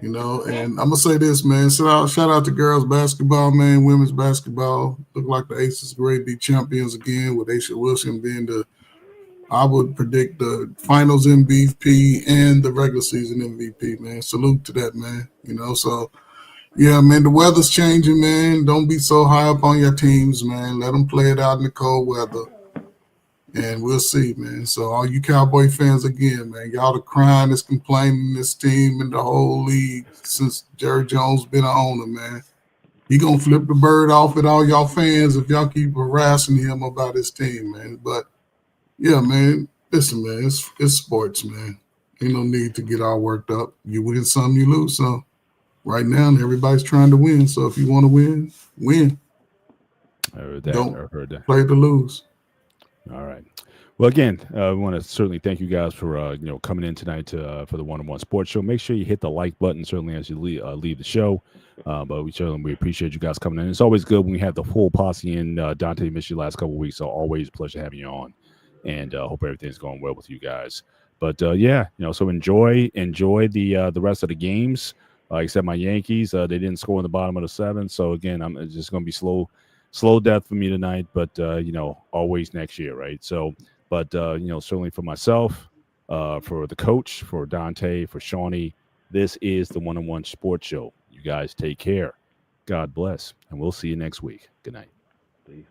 [SPEAKER 3] And I'm gonna say this, man. Shout out to girls basketball, man, women's basketball. Look like the Aces grade B champions again with Aisha Wilson being I would predict the finals MVP and the regular season MVP, man. Salute to that, man. So yeah, man, the weather's changing, man. Don't be so high up on your teams, man. Let them play it out in the cold weather. And we'll see, man. So all you Cowboy fans again, man, y'all are crying, is complaining this team and the whole league since Jerry Jones been an owner, man. He gonna flip the bird off at all y'all fans if y'all keep harassing him about his team, man. But yeah, man, listen, man, it's sports, man. Ain't no need to get all worked up. You win some, you lose some. Right now, everybody's trying to win. So if you want to win.
[SPEAKER 2] I heard that.
[SPEAKER 3] Don't
[SPEAKER 2] I heard that.
[SPEAKER 3] play to lose.
[SPEAKER 2] All right. Well, again, we want to certainly thank you guys for coming in tonight for the One-on-One Sports Show. Make sure you hit the like button certainly as you leave the show. But we appreciate you guys coming in. It's always good when we have the full posse in. Dante missed you last couple of weeks, so always a pleasure having you on. And hope everything's going well with you guys. But so enjoy the rest of the games. Like I said, my Yankees, they didn't score in the bottom of the seventh. So again, it's just going to be slow death for me tonight. But always next year, right? So, but certainly for myself, for the coach, for Dante, for Shawnee, this is the One-on-One Sports Show. You guys take care. God bless, and we'll see you next week. Good night.
[SPEAKER 4] Peace.